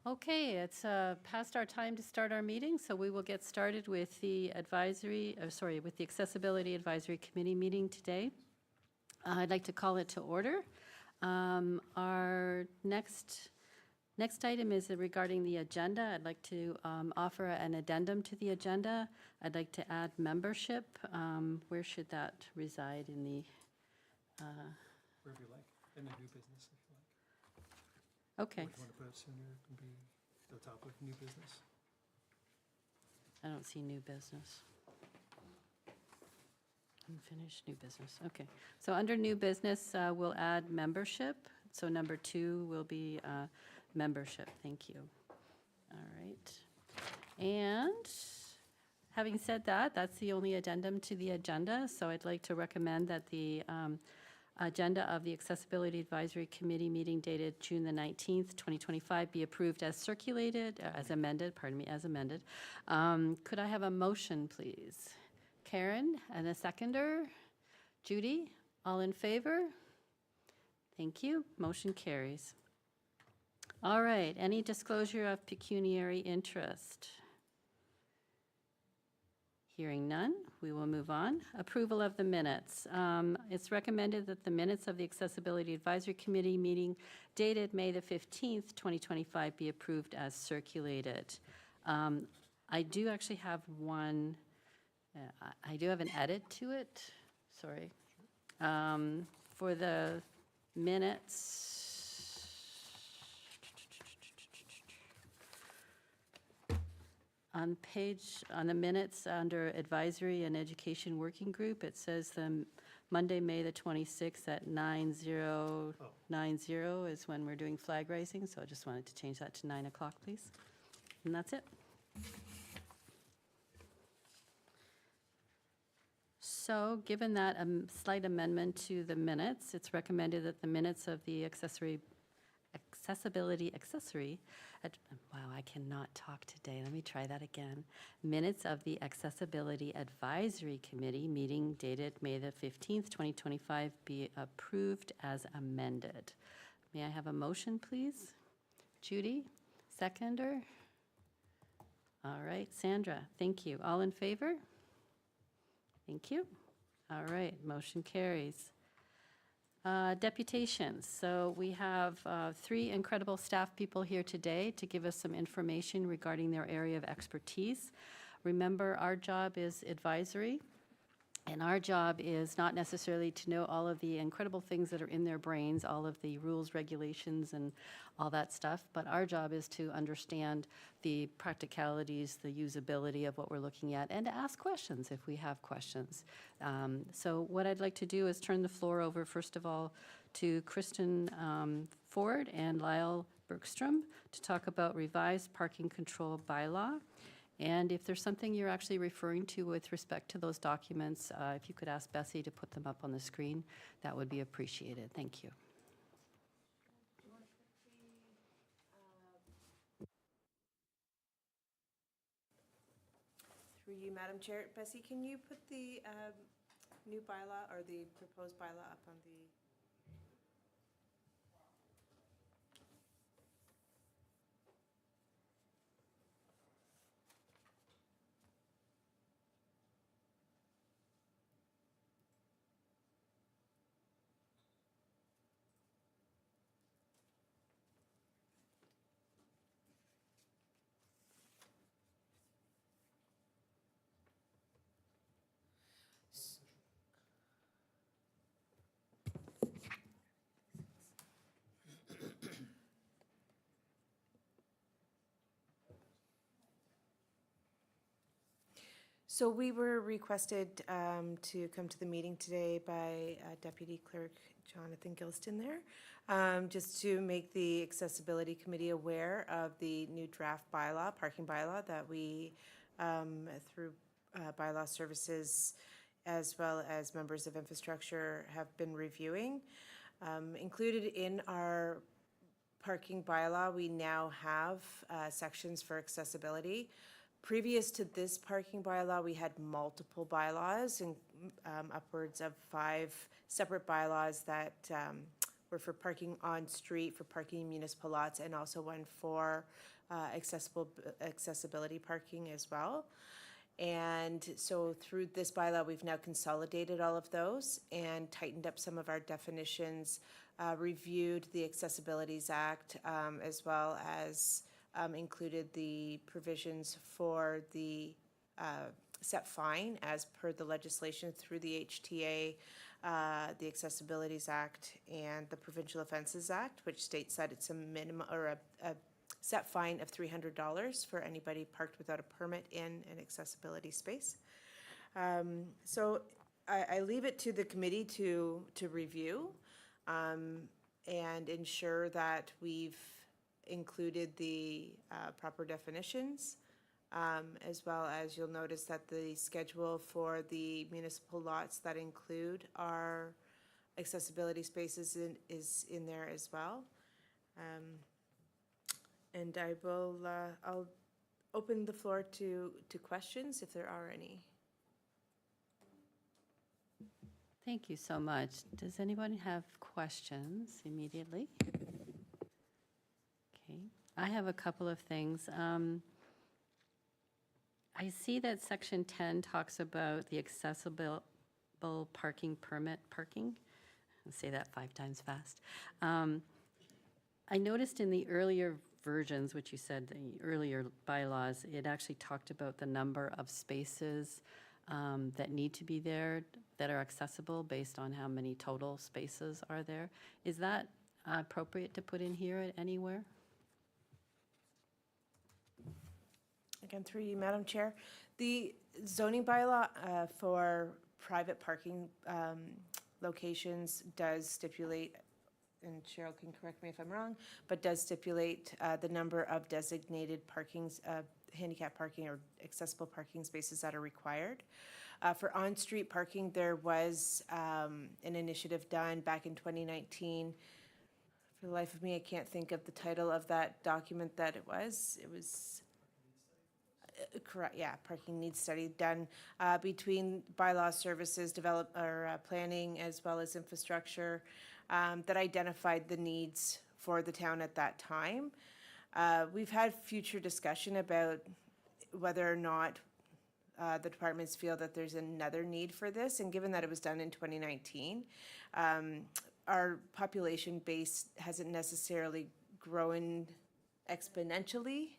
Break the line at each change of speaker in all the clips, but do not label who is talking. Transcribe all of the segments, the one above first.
Okay, it's past our time to start our meeting, so we will get started with the with the Accessibility Advisory Committee meeting today. I'd like to call it to order. Our next item is regarding the agenda. I'd like to offer an addendum to the agenda. I'd like to add membership. Where should that reside in the?
Wherever you like, in the new business, if you like.
Okay.
Or if you want to put it sooner, it can be the top of new business.
I don't see new business. Unfinished new business, okay. So under new business, we'll add membership. So number 2 will be membership, thank you. All right. And having said that, that's the only addendum to the agenda. So I'd like to recommend that the agenda of the Accessibility Advisory Committee meeting dated June the 19th, 2025 be approved as circulated, as amended. Could I have a motion, please? Karen, and a seconder? Judy, all in favor? Thank you. Motion carries. All right, any disclosure of pecuniary interest? Hearing none, we will move on. Approval of the minutes. It's recommended that the minutes of the Accessibility Advisory Committee meeting dated May the 15th, 2025 be approved as circulated. I do actually have one, I do have an edit to it, sorry. For the minutes, on the minutes under Advisory and Education Working Group, it says the Monday, May the 26th at 9:90 is when we're doing flag raising, so I just wanted to change that to 9 o'clock, please. And that's it. So, given that slight amendment to the minutes, it's recommended that the minutes of the wow, I cannot talk today. Let me try that again. Minutes of the Accessibility Advisory Committee meeting dated May the 15th, 2025 be approved as amended. May I have a motion, please? Judy, seconder? All right, Sandra, thank you. All in favor? Thank you. All right, motion carries. Deputations. So we have 3 incredible staff people here today to give us some information regarding their area of expertise. Remember, our job is advisory, and our job is not necessarily to know all of the incredible things that are in their brains, all of the rules, regulations, and all that stuff, but our job is to understand the practicalities, the usability of what we're looking at, and to ask questions if we have questions. So what I'd like to do is turn the floor over, first of all, to Kristen Ford and Lyle Bergstrom to talk about revised parking control bylaw. And if there's something you're actually referring to with respect to those documents, if you could ask Bessie to put them up on the screen, that would be appreciated. Thank you.
Through you, Madam Chair. Bessie, can you put the new bylaw or the proposed bylaw up on the... So we were requested to come to the meeting today by Deputy Clerk Jonathan Gilston there, just to make the Accessibility Committee aware of the new draft bylaw, parking bylaw, that we, through bylaw services, as well as members of infrastructure, have been reviewing. Included in our parking bylaw, we now have sections for accessibility. Previous to this parking bylaw, we had multiple bylaws and upwards of 5 separate bylaws that were for parking on street, for parking in municipal lots, and also one for accessibility parking as well. And so through this bylaw, we've now consolidated all of those and tightened up some of our definitions, reviewed the Accessibilities Act, as well as included the provisions for the set fine as per the legislation through the HTA, the Accessibilities Act, and the Provincial Offences Act, which states that it's a minimum or a set fine of $300 for anybody parked without a permit in an accessibility space. So I leave it to the committee to review and ensure that we've included the proper definitions, as well as you'll notice that the schedule for the municipal lots that include our accessibility spaces is in there as well. And I'll open the floor to questions if there are any.
Thank you so much. Does anyone have questions immediately? Okay, I have a couple of things. I see that section 10 talks about the accessible parking permit parking. I'll say that 5 times fast. I noticed in the earlier versions, which you said, the earlier bylaws, it actually talked about the number of spaces that need to be there that are accessible based on how many total spaces are there. Is that appropriate to put in here anywhere?
Again, through you, Madam Chair. The zoning bylaw for private parking locations does stipulate, and Cheryl can correct me if I'm wrong, but does stipulate the number of designated parkings, handicap parking or accessible parking spaces that are required. For on-street parking, there was an initiative done back in 2019. For the life of me, I can't think of the title of that document that it was. It was correct, yeah, parking needs study done between bylaw services, planning as well as infrastructure that identified the needs for the town at that time. We've had future discussion about whether or not the departments feel that there's another need for this, and given that it was done in 2019, our population base hasn't necessarily grown exponentially.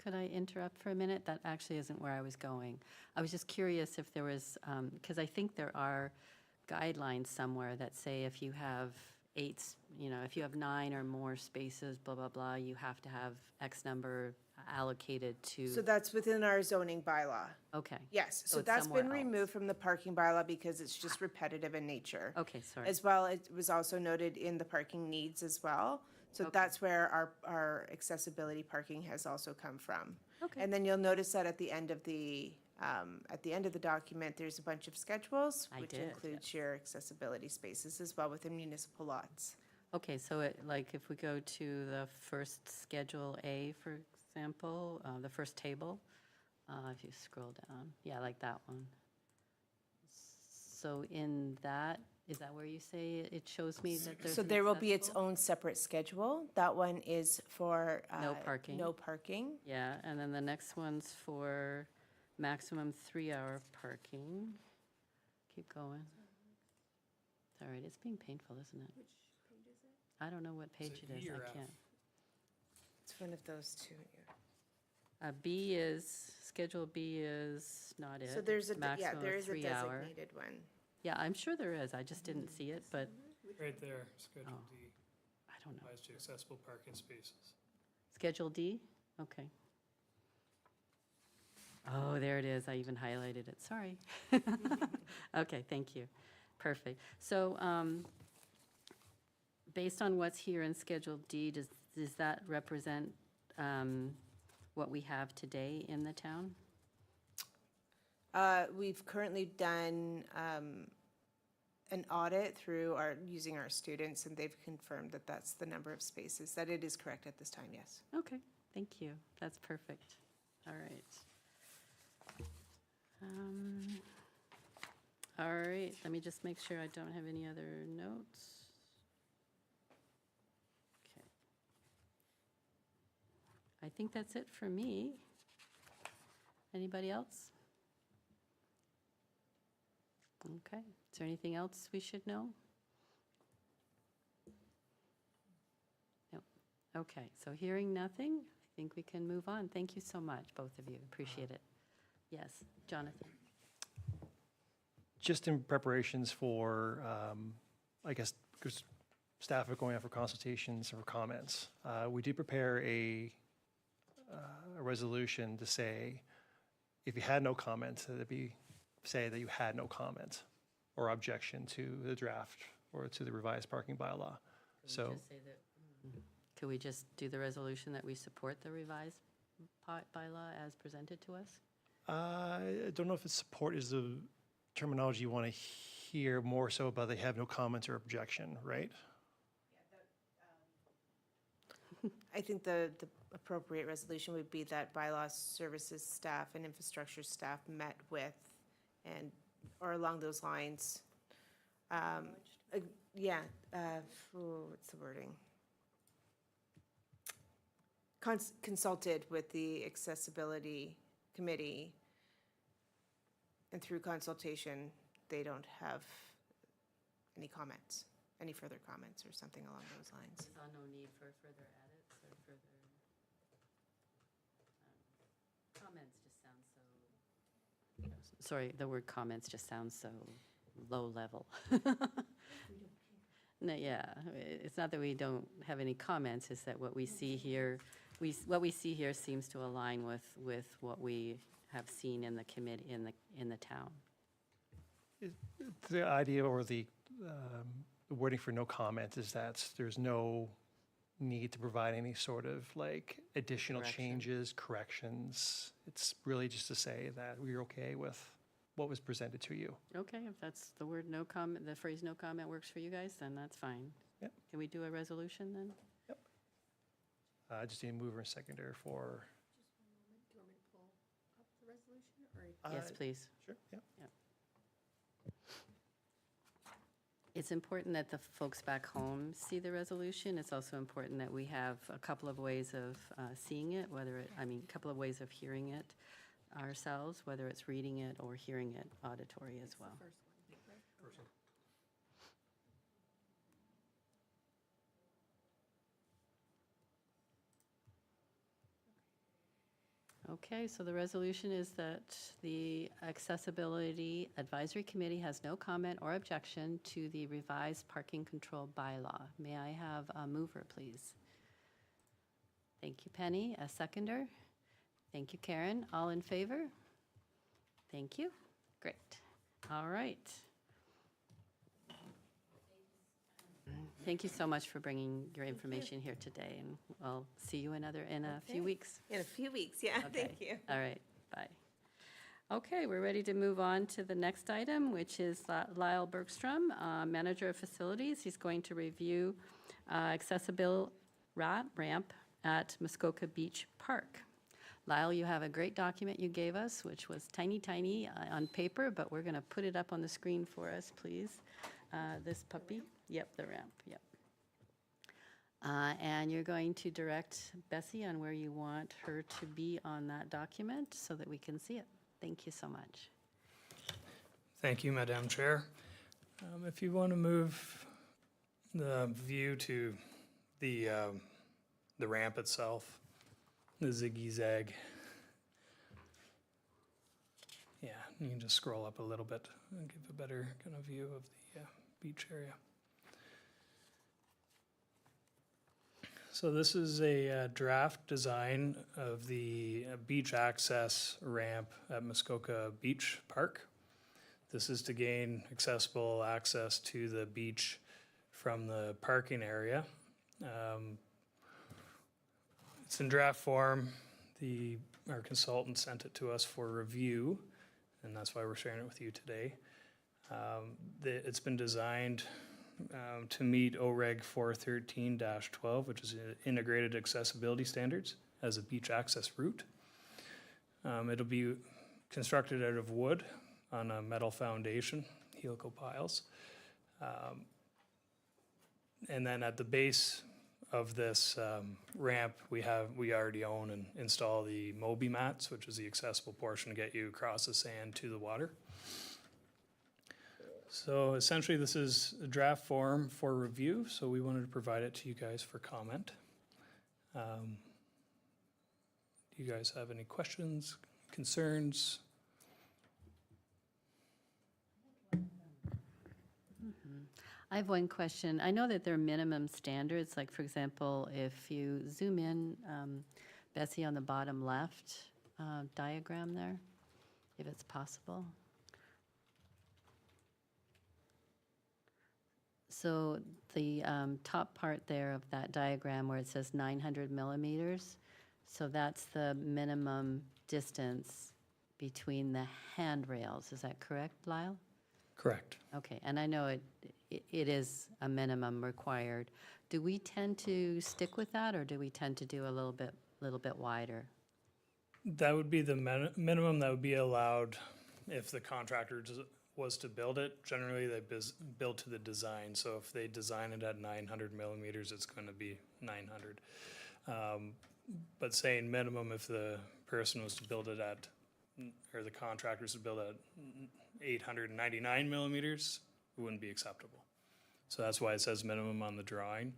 Could I interrupt for a minute? That actually isn't where I was going. I was just curious if there was, because I think there are guidelines somewhere that say if you have 8, if you have 9 or more spaces, blah, blah, blah, you have to have X number allocated to.
So that's within our zoning bylaw.
Okay.
Yes, so
it's
that's
somewhere
been
else.
removed from the parking bylaw because it's just repetitive in nature.
Okay, sorry.
As well, it was also noted in the parking needs as well. So
Okay.
that's where our accessibility parking has also come from.
Okay.
And then you'll notice that at the end of the document, there's a bunch of schedules,
I
which
did,
includes your accessibility spaces as well within municipal lots.
Okay, so if we go to the first Schedule A, for example, the first table, if you scroll down, yeah, like that one. So in that, is that where you say it shows me that there's
So
an
there will be its
accessible?
own separate schedule. That one is for.
No parking.
No parking.
Yeah, and then the next one's for maximum 3-hour parking. Keep going. It's all right, it's being painful, isn't it? Which page is it? I don't know what page it is,
E or
I
F?
can't.
It's one of those two.
B is, Schedule B is not it.
So there's there
Maximum
is a
3-hour.
designated one.
Yeah, I'm sure there is, I just didn't see it, but
Right there, Schedule
Oh.
D,
I don't know.
applies to accessible parking spaces.
Schedule D? Okay. Oh, there it is. I even highlighted it. Sorry. Okay, thank you. Perfect. So, based on what's here in Schedule D, does that represent what we have today in the town?
We've currently done an audit through using our students, and they've confirmed that that's the number of spaces, that it is correct at this time, yes.
Okay, thank you. That's perfect. All right. All right, let me just make sure I don't have any other notes. Okay. I think that's it for me. Anybody else? Okay, is there anything else we should know? No. Okay, so hearing nothing, I think we can move on. Thank you so much, both of you, appreciate it. Yes, Jonathan?
Just in preparations for, I guess, because staff are going out for consultations or comments, we did prepare a resolution to say, if you had no comments, that it be, say that you had no comment or objection to the draft or to the revised parking bylaw. So,
Could we just do the resolution that we support the revised bylaw as presented to us?
I don't know if it's support is the terminology you want to hear, more so about they have no comments or objection, right?
I think the appropriate resolution would be that bylaw services staff and infrastructure staff met with and, or along those lines. Yeah, what's the wording? Consulted with the accessibility committee, and through consultation, they don't have any comments, any further comments or something along those lines.
Saw no need for further edits or further, comments just sound so, sorry, the word comments just sounds so low level. No, yeah, it's not that we don't have any comments, it's that what we see here, what we see here seems to align with what we have seen in the committee, in the town.
The idea or the wording for no comment is that there's no need to provide any sort of like additional
Correction.
changes, corrections. It's really just to say that we're okay with what was presented to you.
Okay, if that's the word no comment, the phrase no comment works for you guys, then that's fine.
Yep.
Can we do a resolution then?
I just need a mover and seconder for.
Do you want me to pull up the resolution, or?
Yes, please.
Sure, yeah.
It's important that the folks back home see the resolution. It's also important that we have a couple of ways of seeing it, a couple of ways of hearing it ourselves, whether it's reading it or hearing it auditory as well.
First one, right?
Okay, so the resolution is that the Accessibility Advisory Committee has no comment or objection to the revised parking control bylaw. May I have a mover, please? Thank you, Penny. A seconder? Thank you, Karen. All in favor? Thank you. Great. All right. Thank you so much for bringing your information here today, and I'll see you in a few
Okay.
weeks.
In a few weeks, yeah,
Okay.
thank you.
All right, bye. Okay, we're ready to move on to the next item, which is Lyle Bergstrom, Manager of Facilities. He's going to review accessible ramp at Muskoka Beach Park. Lyle, you have a great document you gave us, which was tiny, tiny on paper, but we're going to put it up on the screen for us, please. This puppy. Yep, the ramp, yep. And you're going to direct Bessie on where you want her to be on that document so that we can see it. Thank you so much.
Thank you, Madam Chair. If you want to move the view to the ramp itself, the ziggy zag. Yeah, you can just scroll up a little bit and give a better kind of view of the beach area. So this is a draft design of the beach access ramp at Muskoka Beach Park. This is to gain accessible access to the beach from the parking area. It's in draft form. Our consultant sent it to us for review, and that's why we're sharing it with you today. It's been designed to meet OREG 413-12, which is Integrated Accessibility Standards, as a beach access route. It'll be constructed out of wood on a metal foundation, helical piles. And then at the base of this ramp, we already own and install the Moby mats, which is the accessible portion to get you across the sand to the water. So essentially, this is a draft form for review, so we wanted to provide it to you guys for comment. Do you guys have any questions, concerns?
I have one question. I know that there are minimum standards, like for example, if you zoom in, Bessie, on the bottom left diagram there, if it's possible. So the top part there of that diagram where it says 900 millimeters, so that's the minimum distance between the handrails. Is that correct, Lyle?
Correct.
Okay, and I know it is a minimum required. Do we tend to stick with that, or do we tend to do a little bit wider?
That would be the minimum that would be allowed if the contractor was to build it. Generally, they build to the design, so if they design it at 900 millimeters, it's going to be 900. But saying minimum, if the person was to build it at, or the contractors to build at 899 millimeters, it wouldn't be acceptable. So that's why it says minimum on the drawing.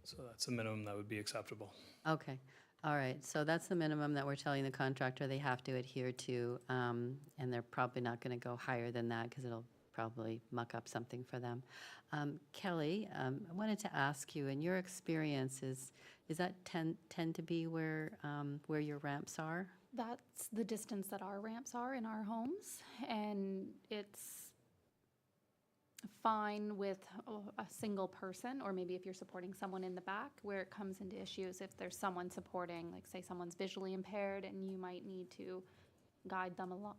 So that's the minimum that would be acceptable.
Okay, all right, so that's the minimum that we're telling the contractor they have to adhere to, and they're probably not going to go higher than that because it'll probably muck up something for them. Kelly, I wanted to ask you, in your experience, is that tend to be where your ramps are?
That's the distance that our ramps are in our homes, and it's fine with a single person, or maybe if you're supporting someone in the back. Where it comes into issues, if there's someone supporting, like say someone's visually impaired and you might need to guide them along,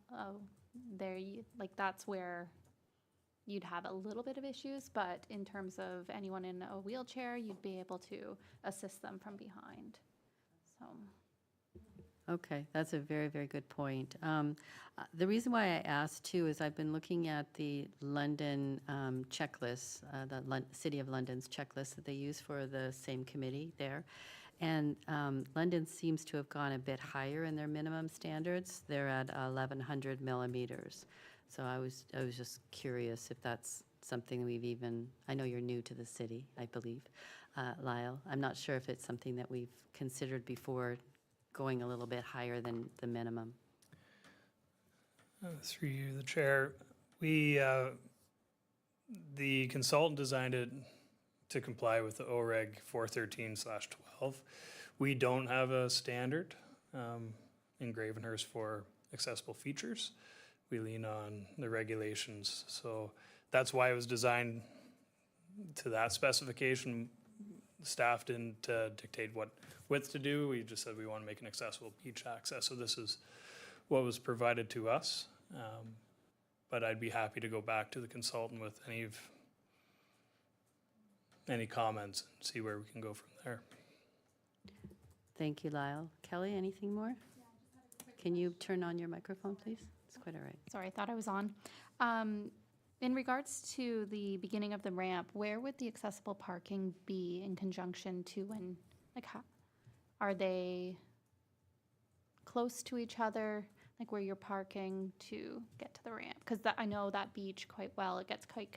that's where you'd have a little bit of issues. But in terms of anyone in a wheelchair, you'd be able to assist them from behind. So.
Okay, that's a very, very good point. The reason why I asked too is I've been looking at the London checklist, the City of London's checklist that they use for the same committee there. And London seems to have gone a bit higher in their minimum standards. They're at 1,100 millimeters. So I was just curious if that's something we've even, I know you're new to the city, I believe, Lyle. I'm not sure if it's something that we've considered before, going a little bit higher than the minimum.
Through you, the chair, the consultant designed it to comply with the OREG 413/12. We don't have a standard in Gravenhurst for accessible features. We lean on the regulations, so that's why it was designed to that specification. Staff didn't dictate what width to do. We just said we want to make an accessible beach access. So this is what was provided to us. But I'd be happy to go back to the consultant with any comments and see where we can go from there.
Thank you, Lyle. Kelly, anything more? Can you turn on your microphone, please? It's quite all right.
Sorry, I thought I was on. In regards to the beginning of the ramp, where would the accessible parking be in conjunction to when, are they close to each other, like where you're parking to get to the ramp? Because I know that beach quite well. It gets quite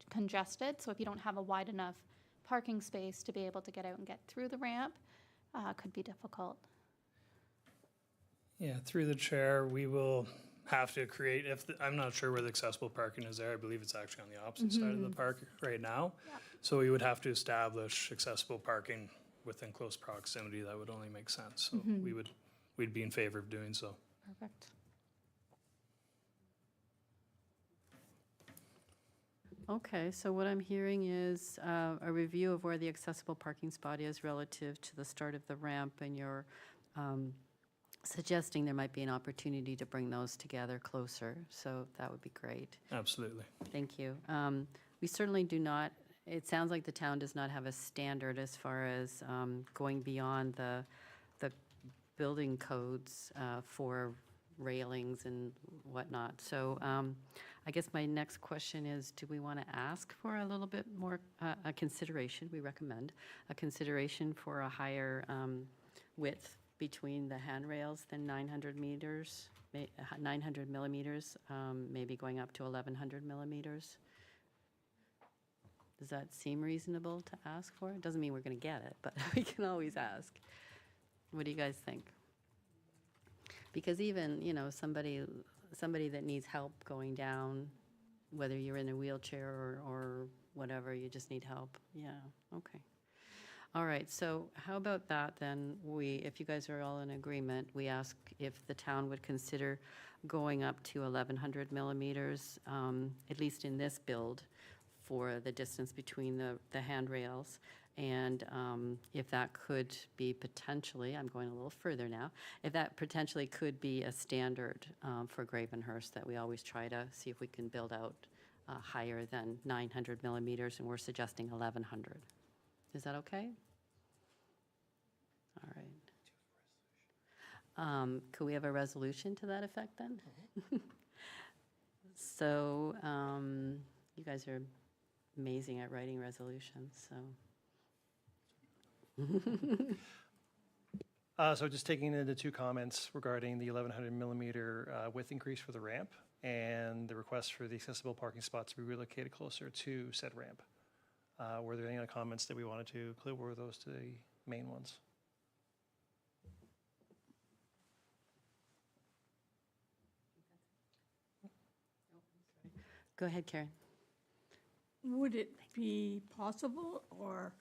congested, so if you don't have a wide enough parking space to be able to get out and get through the ramp, could be difficult.
Yeah, through the chair, we will have to create, I'm not sure where the accessible parking is there. I believe it's actually on the opposite side of the park right now.
Yeah.
So we would have to establish accessible parking within close proximity. That would only make sense. So we'd be in favor of doing so.
Perfect.
Okay, so what I'm hearing is a review of where the accessible parking spot is relative to the start of the ramp, and you're suggesting there might be an opportunity to bring those together closer, so that would be great.
Absolutely.
Thank you. We certainly do not, it sounds like the town does not have a standard as far as going beyond the building codes for railings and whatnot. So I guess my next question is, do we want to ask for a little bit more, a consideration, we recommend, a consideration for a higher width between the handrails than 900 meters, 900 millimeters, maybe going up to 1,100 millimeters? Does that seem reasonable to ask for? It doesn't mean we're going to get it, but we can always ask. What do you guys think? Because even, you know, somebody that needs help going down, whether you're in a wheelchair or whatever, you just need help. Yeah, okay. All right, so how about that then? If you guys are all in agreement, we ask if the town would consider going up to 1,100 millimeters, at least in this build, for the distance between the handrails. And if that could be potentially, I'm going a little further now, if that potentially could be a standard for Gravenhurst, that we always try to see if we can build out higher than 900 millimeters, and we're suggesting 1,100. Is that okay? All right. Could we have a resolution to that effect then? So you guys are amazing at writing resolutions, so.
So just taking into two comments regarding the 1,100 millimeter width increase for the ramp and the request for the accessible parking spots to be relocated closer to said ramp. Were there any other comments that we wanted to include? Were those the main ones?
Go ahead, Karen.
Would it be possible, or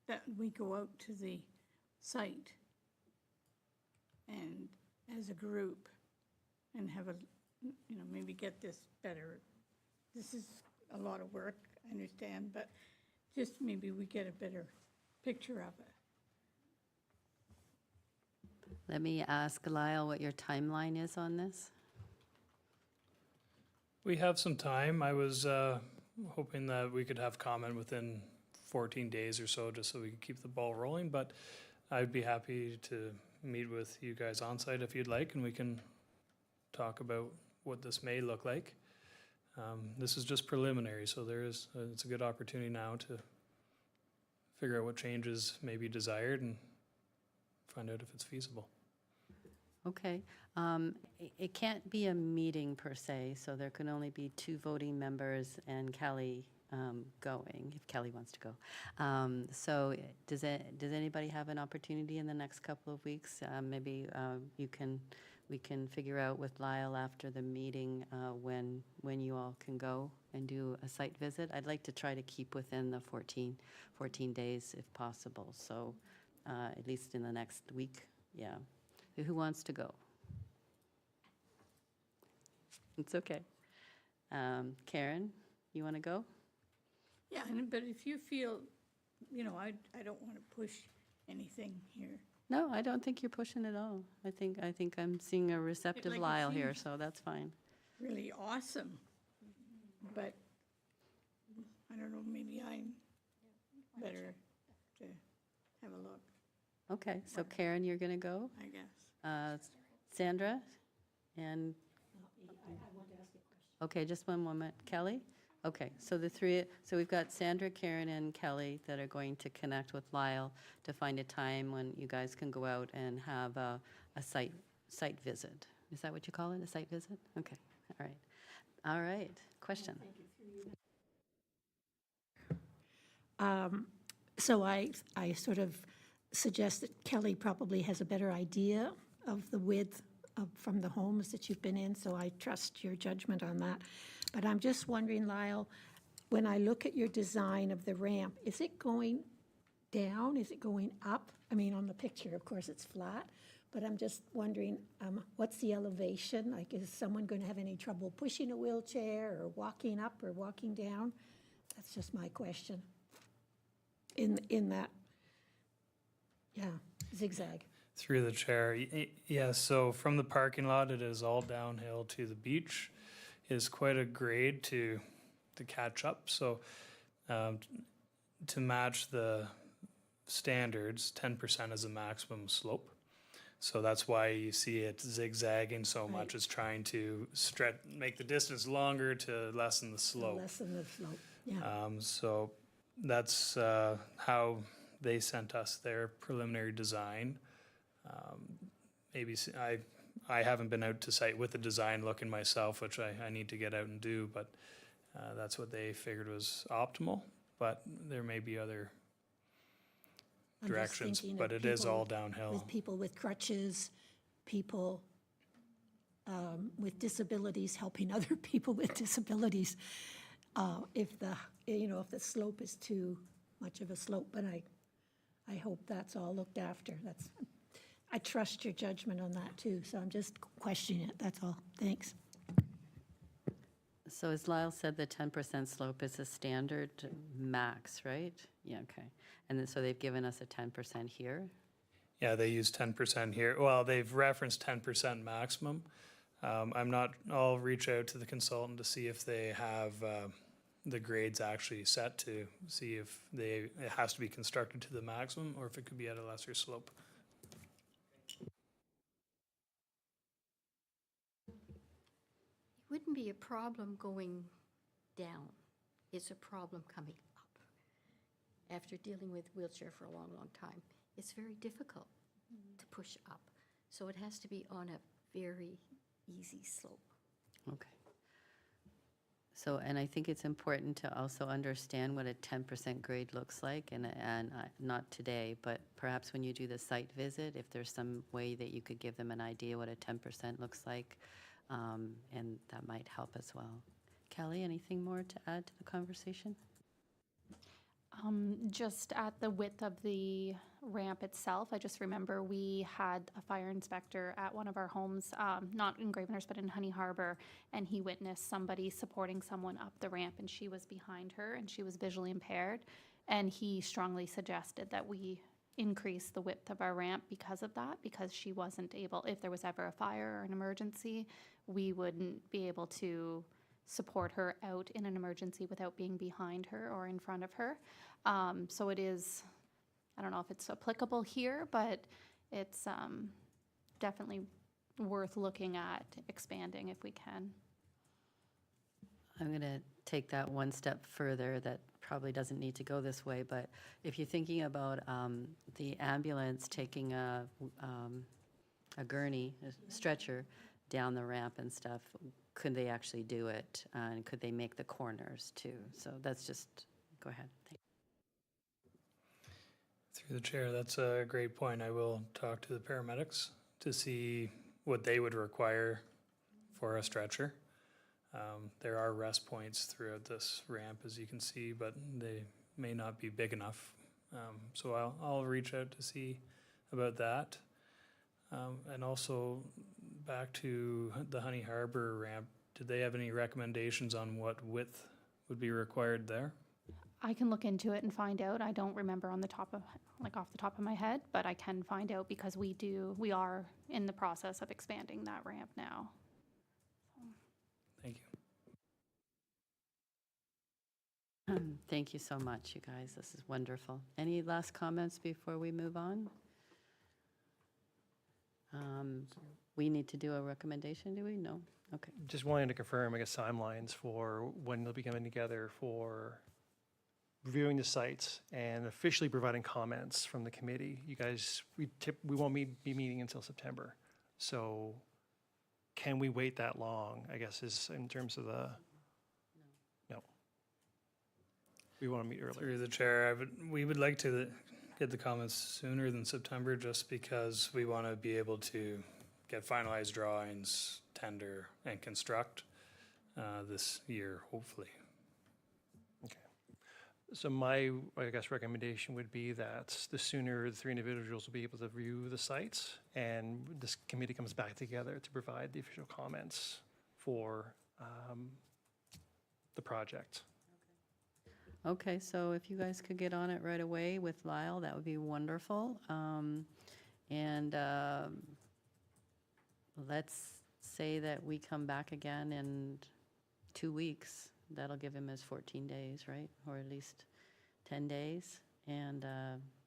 that we go out to the site and as a group and have a, you know, maybe get this better? This is a lot of work, I understand, but just maybe we get a better picture of it.
Let me ask Lyle what your timeline is on this.
We have some time. I was hoping that we could have comment within 14 days or so, just so we can keep the ball rolling, but I'd be happy to meet with you guys on site if you'd like, and we can talk about what this may look like. This is just preliminary, so it's a good opportunity now to figure out what changes may be desired and find out if it's feasible.
Okay. It can't be a meeting per se, so there can only be 2 voting members and Kelly going, if Kelly wants to go. So does anybody have an opportunity in the next couple of weeks? Maybe we can figure out with Lyle after the meeting when you all can go and do a site visit. I'd like to try to keep within the 14 days if possible, so at least in the next week, yeah. Who wants to go? It's okay. Karen, you want to go?
Yeah, but if you feel, you know, I don't want to push anything here.
No, I don't think you're pushing at all. I think I'm seeing a receptive
Like, it
Lyle here,
seems-
so that's fine.
Really awesome, but I don't know, maybe I'm better to have a look,
Okay, so Karen, you're going to go?
I guess.
Sandra? And? Okay, just one moment. Kelly? Okay, so so we've got Sandra, Karen, and Kelly that are going to connect with Lyle to find a time when you guys can go out and have a site visit. Is that what you call it, a site visit? Okay, all right. All right, question?
So I sort of suggest that Kelly probably has a better idea of the width from the homes that you've been in, so I trust your judgment on that. But I'm just wondering, Lyle, when I look at your design of the ramp, is it going down? Is it going up? I mean, on the picture, of course, it's flat, but I'm just wondering, what's the elevation? Like, is someone going to have any trouble pushing a wheelchair or walking up or walking down? That's just my question. In that, yeah, zigzag.
Through the chair, yeah, so from the parking lot, it is all downhill to the beach. It is quite a grade to catch up, so to match the standards, 10% is the maximum slope. So that's why you see it zigzagging so much.
Right.
It's trying to stretch, make the distance longer to lessen the slope.
Lessen the slope, yeah.
So that's how they sent us their preliminary design. Maybe I haven't been out to site with the design looking myself, which I need to get out and do, but that's what they figured was optimal. But there may be other
I'm just
directions,
thinking of
but it is
people
all downhill.
With people with crutches, people with disabilities, helping other people with disabilities. If the slope is too much of a slope, but I hope that's all looked after. I trust your judgment on that too, so I'm just questioning it, that's all. Thanks.
So as Lyle said, the 10% slope is a standard max, right? Yeah, okay. And then, so they've given us a 10% here.
Yeah, they use 10% here. Well, they've referenced 10% maximum. I'll reach out to the consultant to see if they have the grades actually set to see if it has to be constructed to the maximum or if it could be at a lesser slope.
It wouldn't be a problem going down. It's a problem coming up. After dealing with wheelchair for a long, long time, it's very difficult to push up. So it has to be on a very easy slope.
Okay. So, and I think it's important to also understand what a 10% grade looks like, and not today, but perhaps when you do the site visit, if there's some way that you could give them an idea what a 10% looks like, and that might help as well. Kelly, anything more to add to the conversation?
Just at the width of the ramp itself, I just remember we had a fire inspector at one of our homes, not in Gravenhurst, but in Honey Harbor, and he witnessed somebody supporting someone up the ramp, and she was behind her, and she was visually impaired, and he strongly suggested that we increase the width of our ramp because of that, because she wasn't able, if there was ever a fire or an emergency, we wouldn't be able to support her out in an emergency without being behind her or in front of her. So it is, I don't know if it's applicable here, but it's definitely worth looking at expanding if we can.
I'm going to take that one step further. That probably doesn't need to go this way, but if you're thinking about the ambulance taking a gurney, a stretcher, down the ramp and stuff, could they actually do it? And could they make the corners too? So that's just, go ahead.
Through the chair, that's a great point. I will talk to the paramedics to see what they would require for a stretcher. There are rest points throughout this ramp, as you can see, but they may not be big enough. So I'll reach out to see about that. And also back to the Honey Harbor ramp, did they have any recommendations on what width would be required there?
I can look into it and find out. I don't remember off the top of my head, but I can find out because we are in the process of expanding that ramp now.
Thank you.
Thank you so much, you guys. This is wonderful. Any last comments before we move on? We need to do a recommendation, do we? No? Okay.
Just wanting to confirm, I guess, timelines for when they'll be coming together for reviewing the sites and officially providing comments from the committee. You guys, we won't be meeting until September. So can we wait that long, I guess, is in terms of the, no. We want to meet earlier.
Through the chair, we would like to get the comments sooner than September just because we want to be able to get finalized drawings, tender, and construct this year, hopefully.
Okay. So my, I guess, recommendation would be that the sooner the three individuals will be able to review the sites and this committee comes back together to provide the official comments for the project.
Okay, so if you guys could get on it right away with Lyle, that would be wonderful. Let's say that we come back again in 2 weeks. That'll give him his 14 days, right? Or at least 10 days. And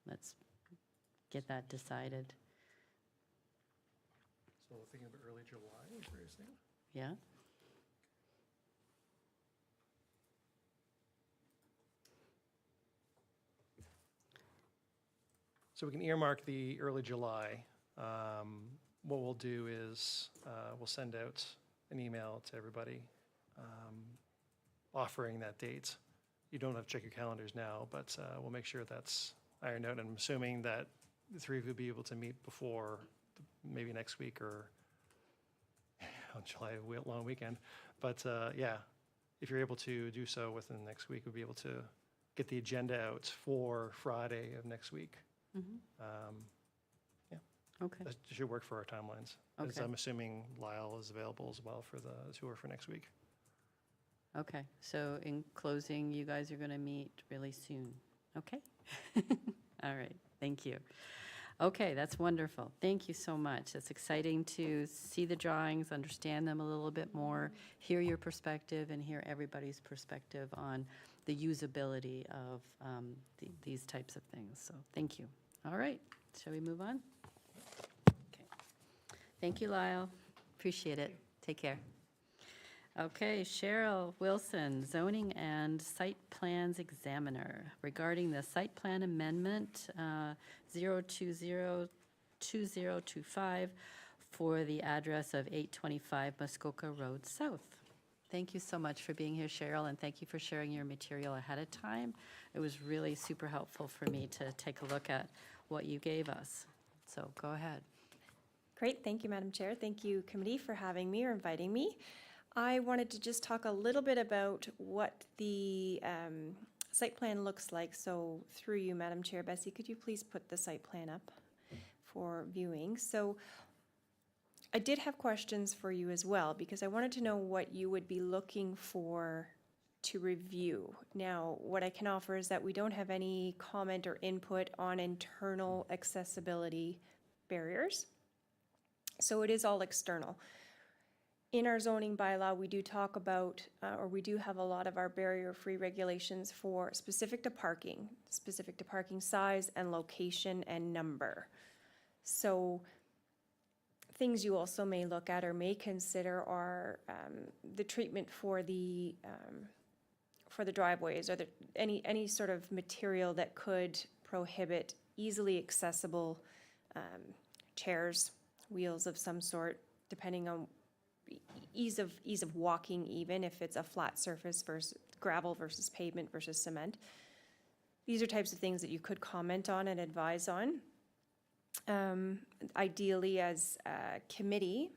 let's get that decided.
So thinking of early July, is what you're saying?
Yeah?
So we can earmark the early July. What we'll do is, we'll send out an email to everybody offering that date. You don't have to check your calendars now, but we'll make sure that's ironed out. And I'm assuming that the three of you will be able to meet before maybe next week or on July long weekend. But yeah, if you're able to do so within the next week, we'll be able to get the agenda out for Friday of next week.
Okay,
That should work for our timelines. As
Okay.
I'm assuming Lyle is available as well for the tour for next week.
okay. So in closing, you guys are going to meet really soon, okay? All right, thank you. Okay, that's wonderful. Thank you so much. It's exciting to see the drawings, understand them a little bit more, hear your perspective, and hear everybody's perspective on the usability of these types of things. So thank you. All right, shall we move on? Okay. Thank you, Lyle. Appreciate it. Take care. Okay, Cheryl Wilson, Zoning and Site Plans Examiner, regarding the site plan amendment 0202025 for the address of 825 Muskoka Road South. Thank you so much for being here, Cheryl, and thank you for sharing your material ahead of time. It was really super helpful for me to take a look at what you gave us. So go ahead.
Great, thank you, Madam Chair. Thank you, committee, for having me or inviting me. I wanted to just talk a little bit about what the site plan looks like. So through you, Madam Chair, Bessie, could you please put the site plan up for viewing? So I did have questions for you as well, because I wanted to know what you would be looking for to review. Now, what I can offer is that we don't have any comment or input on internal accessibility barriers. So it is all external. In our zoning bylaw, we do talk about, or we do have a lot of our barrier-free regulations for specific to parking size and location and number. So things you also may look at or may consider are the treatment for the driveways, or any sort of material that could prohibit easily accessible chairs, wheels of some sort, depending on ease of walking, even if it's a flat surface versus gravel versus pavement versus cement. These are types of things that you could comment on and advise on. Ideally, as a committee.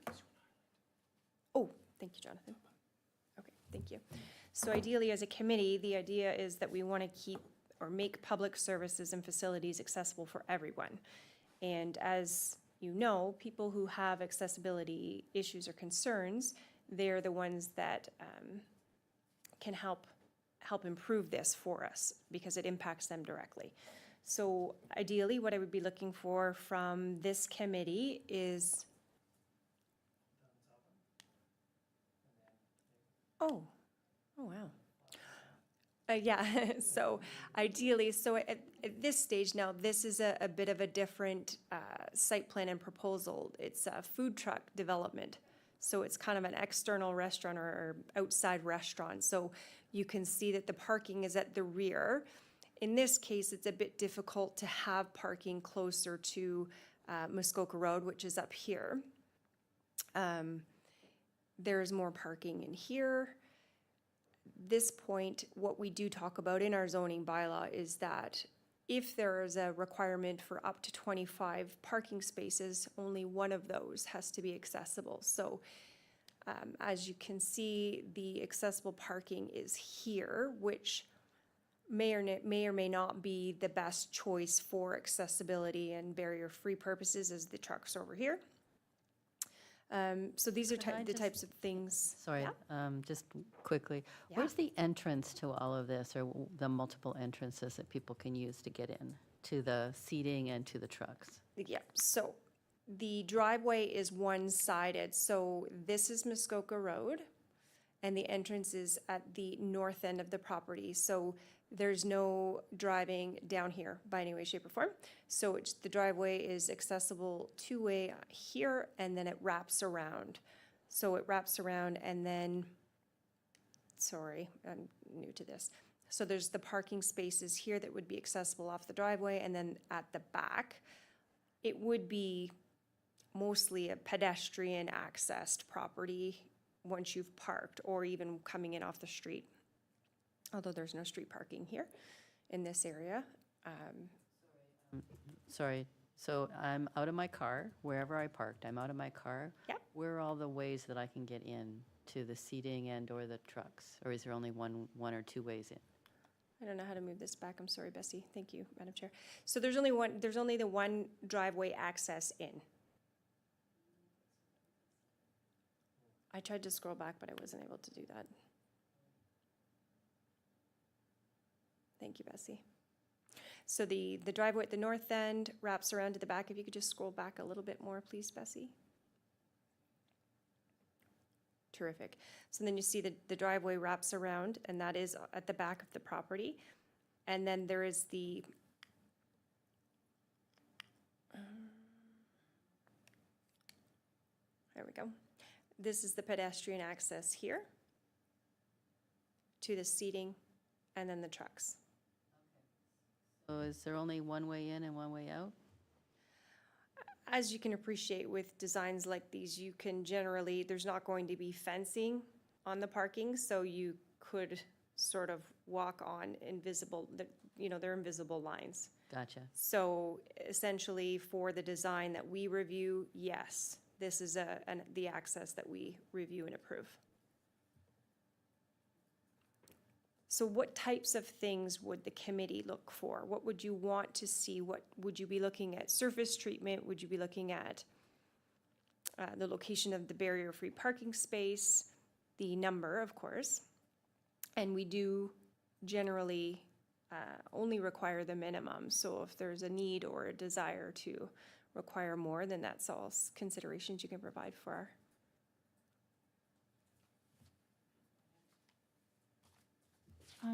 Oh, thank you, Jonathan. Okay, thank you. So ideally, as a committee, the idea is that we want to keep or make public services and facilities accessible for everyone. And as you know, people who have accessibility issues or concerns, they're the ones that can help improve this for us, because it impacts them directly. So ideally, what I would be looking for from this committee is, oh wow. Yeah, so ideally, so at this stage now, this is a bit of a different site plan and proposal. It's a food truck development. So it's kind of an external restaurant or outside restaurant. So you can see that the parking is at the rear. In this case, it's a bit difficult to have parking closer to Muskoka Road, which is up here. There's more parking in here. This point, what we do talk about in our zoning bylaw is that if there is a requirement for up to 25 parking spaces, only one of those has to be accessible. So as you can see, the accessible parking is here, which may or may not be the best choice for accessibility and barrier-free purposes, as the truck's over here. So these are
Could I
the
just-
types of things.
Sorry,
Yeah.
just quickly.
Yeah.
Where's the entrance to all of this, or the multiple entrances that people can use to get in, to the seating and to the trucks?
Yeah, so the driveway is one-sided, so this is Muskoka Road, and the entrance is at the north end of the property. So There's no driving down here by any way, shape, or form. So the driveway is accessible two-way here, and then it wraps around. So it wraps around and then, sorry, I'm new to this. So there's the parking spaces here that would be accessible off the driveway, and then at the back, it would be mostly a pedestrian accessed property once you've parked, or even coming in off the street. Although there's no street parking here in this area.
Sorry, so I'm out of my car, wherever I parked, I'm out of my car.
Yep.
Where are all the ways that I can get in to the seating and/or the trucks? Or is there only one or two ways in?
I don't know how to move this back. I'm sorry, Bessie. Thank you, Madam Chair. So there's only the one driveway access in. I tried to scroll back, but I wasn't able to do that. Thank you, Bessie. So the driveway at the north end wraps around to the back. If you could just scroll back a little bit more, please, Bessie. Terrific. So then you see the driveway wraps around, and that is at the back of the property. And then there is the there we go. This is the pedestrian access here to the seating and then the trucks.
So is there only one way in and one way out?
As you can appreciate with designs like these, you can generally, there's not going to be fencing on the parking, so you could sort of walk on invisible, they're invisible lines.
Gotcha.
So essentially, for the design that we review, yes, this is the access that we review and approve. So what types of things would the committee look for? What would you want to see? What would you be looking at? Surface treatment? Would you be looking at the location of the barrier-free parking space? The number, of course. And we do generally only require the minimum. So if there's a need or a desire to require more, then that's all considerations you can provide for our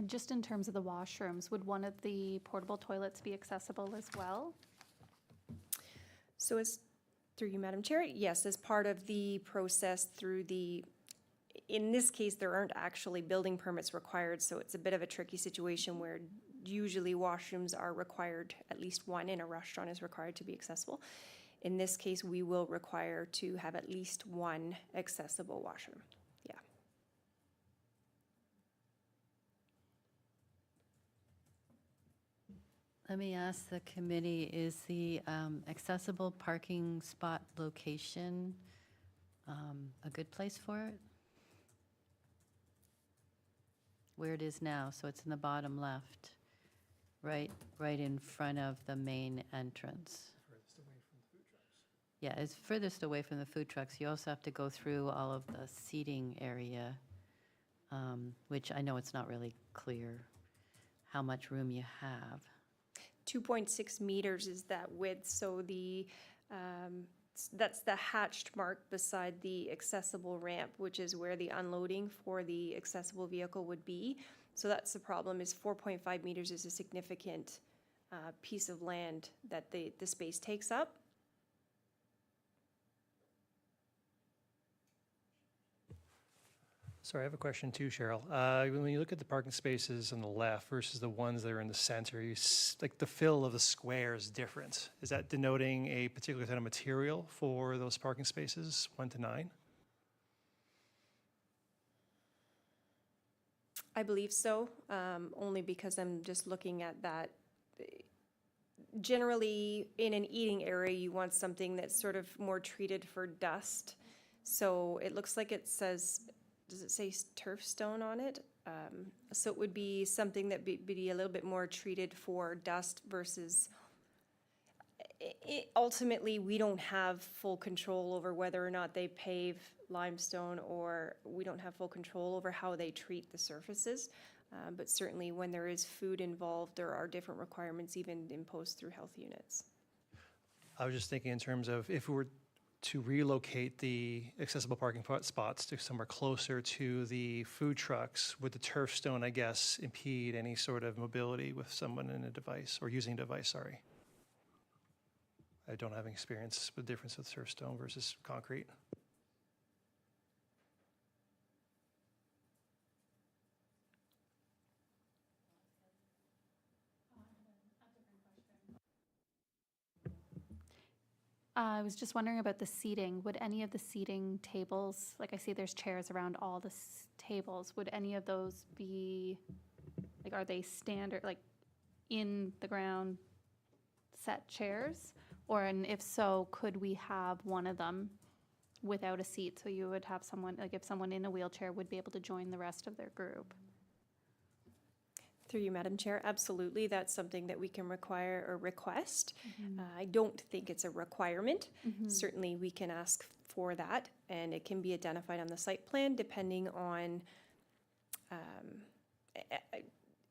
Just in terms of the washrooms, would one of the portable toilets be accessible as well?
So as, through you, Madam Chair, yes, as part of the process in this case, there aren't actually building permits required, so it's a bit of a tricky situation where usually washrooms are required, at least one in a restaurant is required to be accessible. In this case, we will require to have at least one accessible washroom. Yeah.
Let me ask the committee, is the accessible parking spot location a good place for it? Where it is now, so it's in the bottom left, right in front of the main entrance. Yeah, it's furthest away from the food trucks. You also have to go through all of the seating area, which I know it's not really clear how much room you have.
2.6 meters is that width, so that's the hatched mark beside the accessible ramp, which is where the unloading for the accessible vehicle would be. So that's the problem, is 4.5 meters is a significant piece of land that the space takes up.
Sorry, I have a question too, Cheryl. When you look at the parking spaces on the left versus the ones that are in the center, like the fill of the square is different. Is that denoting a particular kind of material for those parking spaces, 1 to 9?
I believe so, only because I'm just looking at that. Generally, in an eating area, you want something that's sort of more treated for dust. So it looks like it says, does it say turf stone on it? So it would be something that be a little bit more treated for dust versus, ultimately, we don't have full control over whether or not they pave limestone, or we don't have full control over how they treat the surfaces. But certainly when there is food involved, there are different requirements even imposed through health units.
I was just thinking in terms of if we were to relocate the accessible parking spots to somewhere closer to the food trucks. Would the turf stone, I guess, impede any sort of mobility with someone in a device or using a device, sorry? I don't have any experience with the difference with turf stone versus concrete.
I was just wondering about the seating. Would any of the seating tables, like I see there's chairs around all the tables, would any of those be, like, are they standard, like, in the ground set chairs? Or, and if so, could we have one of them without a seat? So you would have someone, like, if someone in a wheelchair would be able to join the rest of their group?
Through you, Madam Chair, absolutely, that's something that we can require or request. I don't think it's a requirement. Certainly, we can ask for that, and it can be identified on the site plan depending on,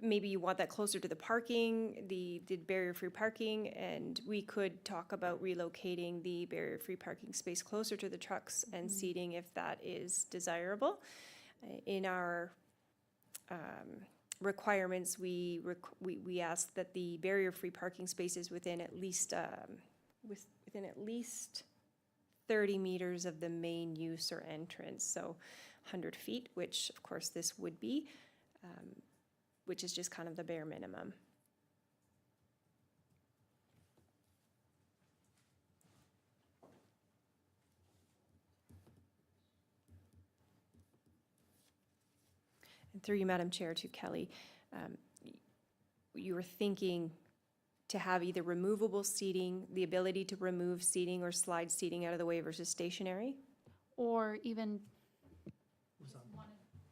maybe you want that closer to the parking, the barrier-free parking, and we could talk about relocating the barrier-free parking space closer to the trucks and seating if that is desirable. In our requirements, we ask that the barrier-free parking spaces within at least 30 meters of the main use or entrance, so 100 feet, which of course this would be, which is just kind of the bare minimum. And through you, Madam Chair, to Kelly, you were thinking to have either removable seating, the ability to remove seating or slide seating out of the way versus stationary?
Or even one seat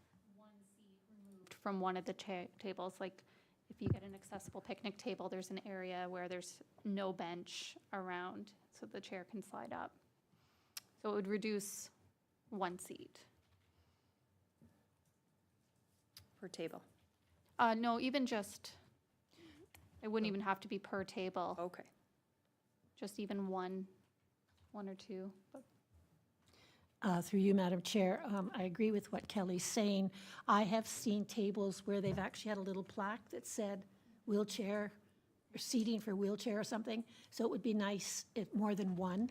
removed from one of the tables, like if you get an accessible picnic table, there's an area where there's no bench around, so the chair can slide up. So it would reduce one seat.
Per table?
No, even just, it wouldn't even have to be per table,
Okay.
just even one or two. But
Through you, Madam Chair, I agree with what Kelly's saying. I have seen tables where they've actually had a little plaque that said wheelchair, or seating for wheelchair or something. So it would be nice if more than one,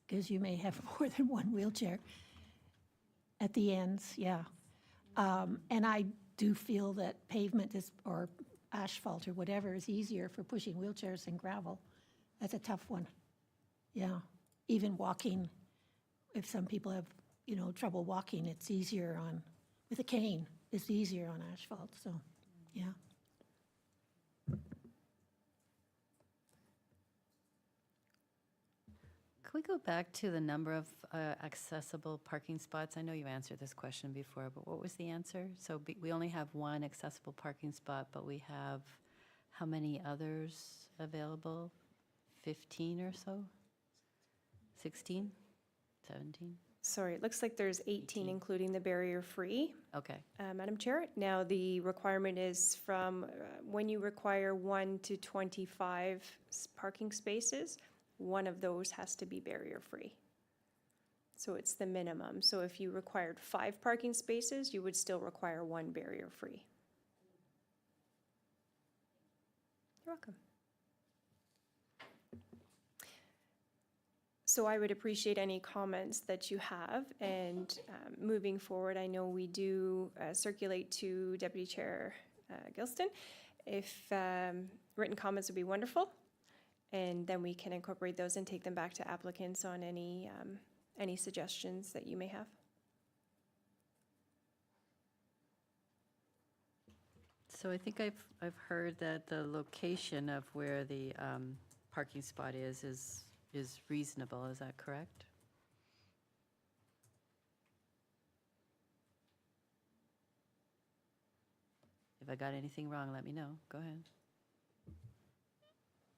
because you may have more than one wheelchair at the ends, yeah. And I do feel that pavement is, or asphalt or whatever, is easier for pushing wheelchairs than gravel. That's a tough one, yeah. Even walking, if some people have, trouble walking, it's easier with a cane, it's easier on asphalt, so, yeah.
Can we go back to the number of accessible parking spots? I know you answered this question before, but what was the answer? So we only have one accessible parking spot, but we have how many others available? 15 or so? 16? 17?
Sorry, it looks like there's 18, including the barrier-free,
Okay.
Madam Chair. Now, the requirement is from when you require 1 to 25 parking spaces, one of those has to be barrier-free. So it's the minimum. So if you required 5 parking spaces, you would still require 1 barrier-free. You're welcome. So I would appreciate any comments that you have, and moving forward, I know we do circulate to Deputy Chair Gilston. If written comments would be wonderful, and then we can incorporate those and take them back to applicants on any suggestions that you may have.
So I think I've heard that the location of where the parking spot is reasonable. Is that correct? If I got anything wrong, let me know. Go ahead.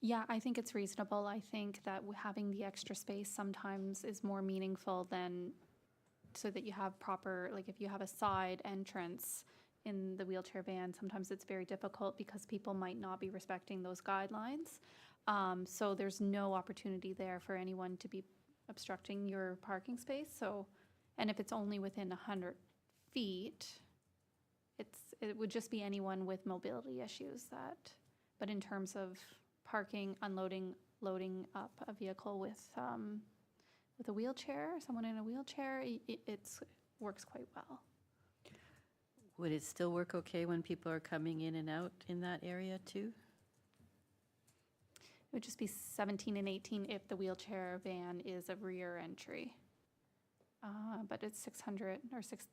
yeah, I think it's reasonable. I think that having the extra space sometimes is more meaningful than, so that you have proper, like if you have a side entrance in the wheelchair van, sometimes it's very difficult because people might not be respecting those guidelines. So there's no opportunity there for anyone to be obstructing your parking space, so, and if it's only within 100 feet, it would just be anyone with mobility issues that, but in terms of parking, unloading, loading up a vehicle with a wheelchair, someone in a wheelchair, it's works quite well.
Would it still work okay when people are coming in and out in that area too?
It would just be 17 and 18 if the wheelchair van is a rear entry. But it's 600 or
6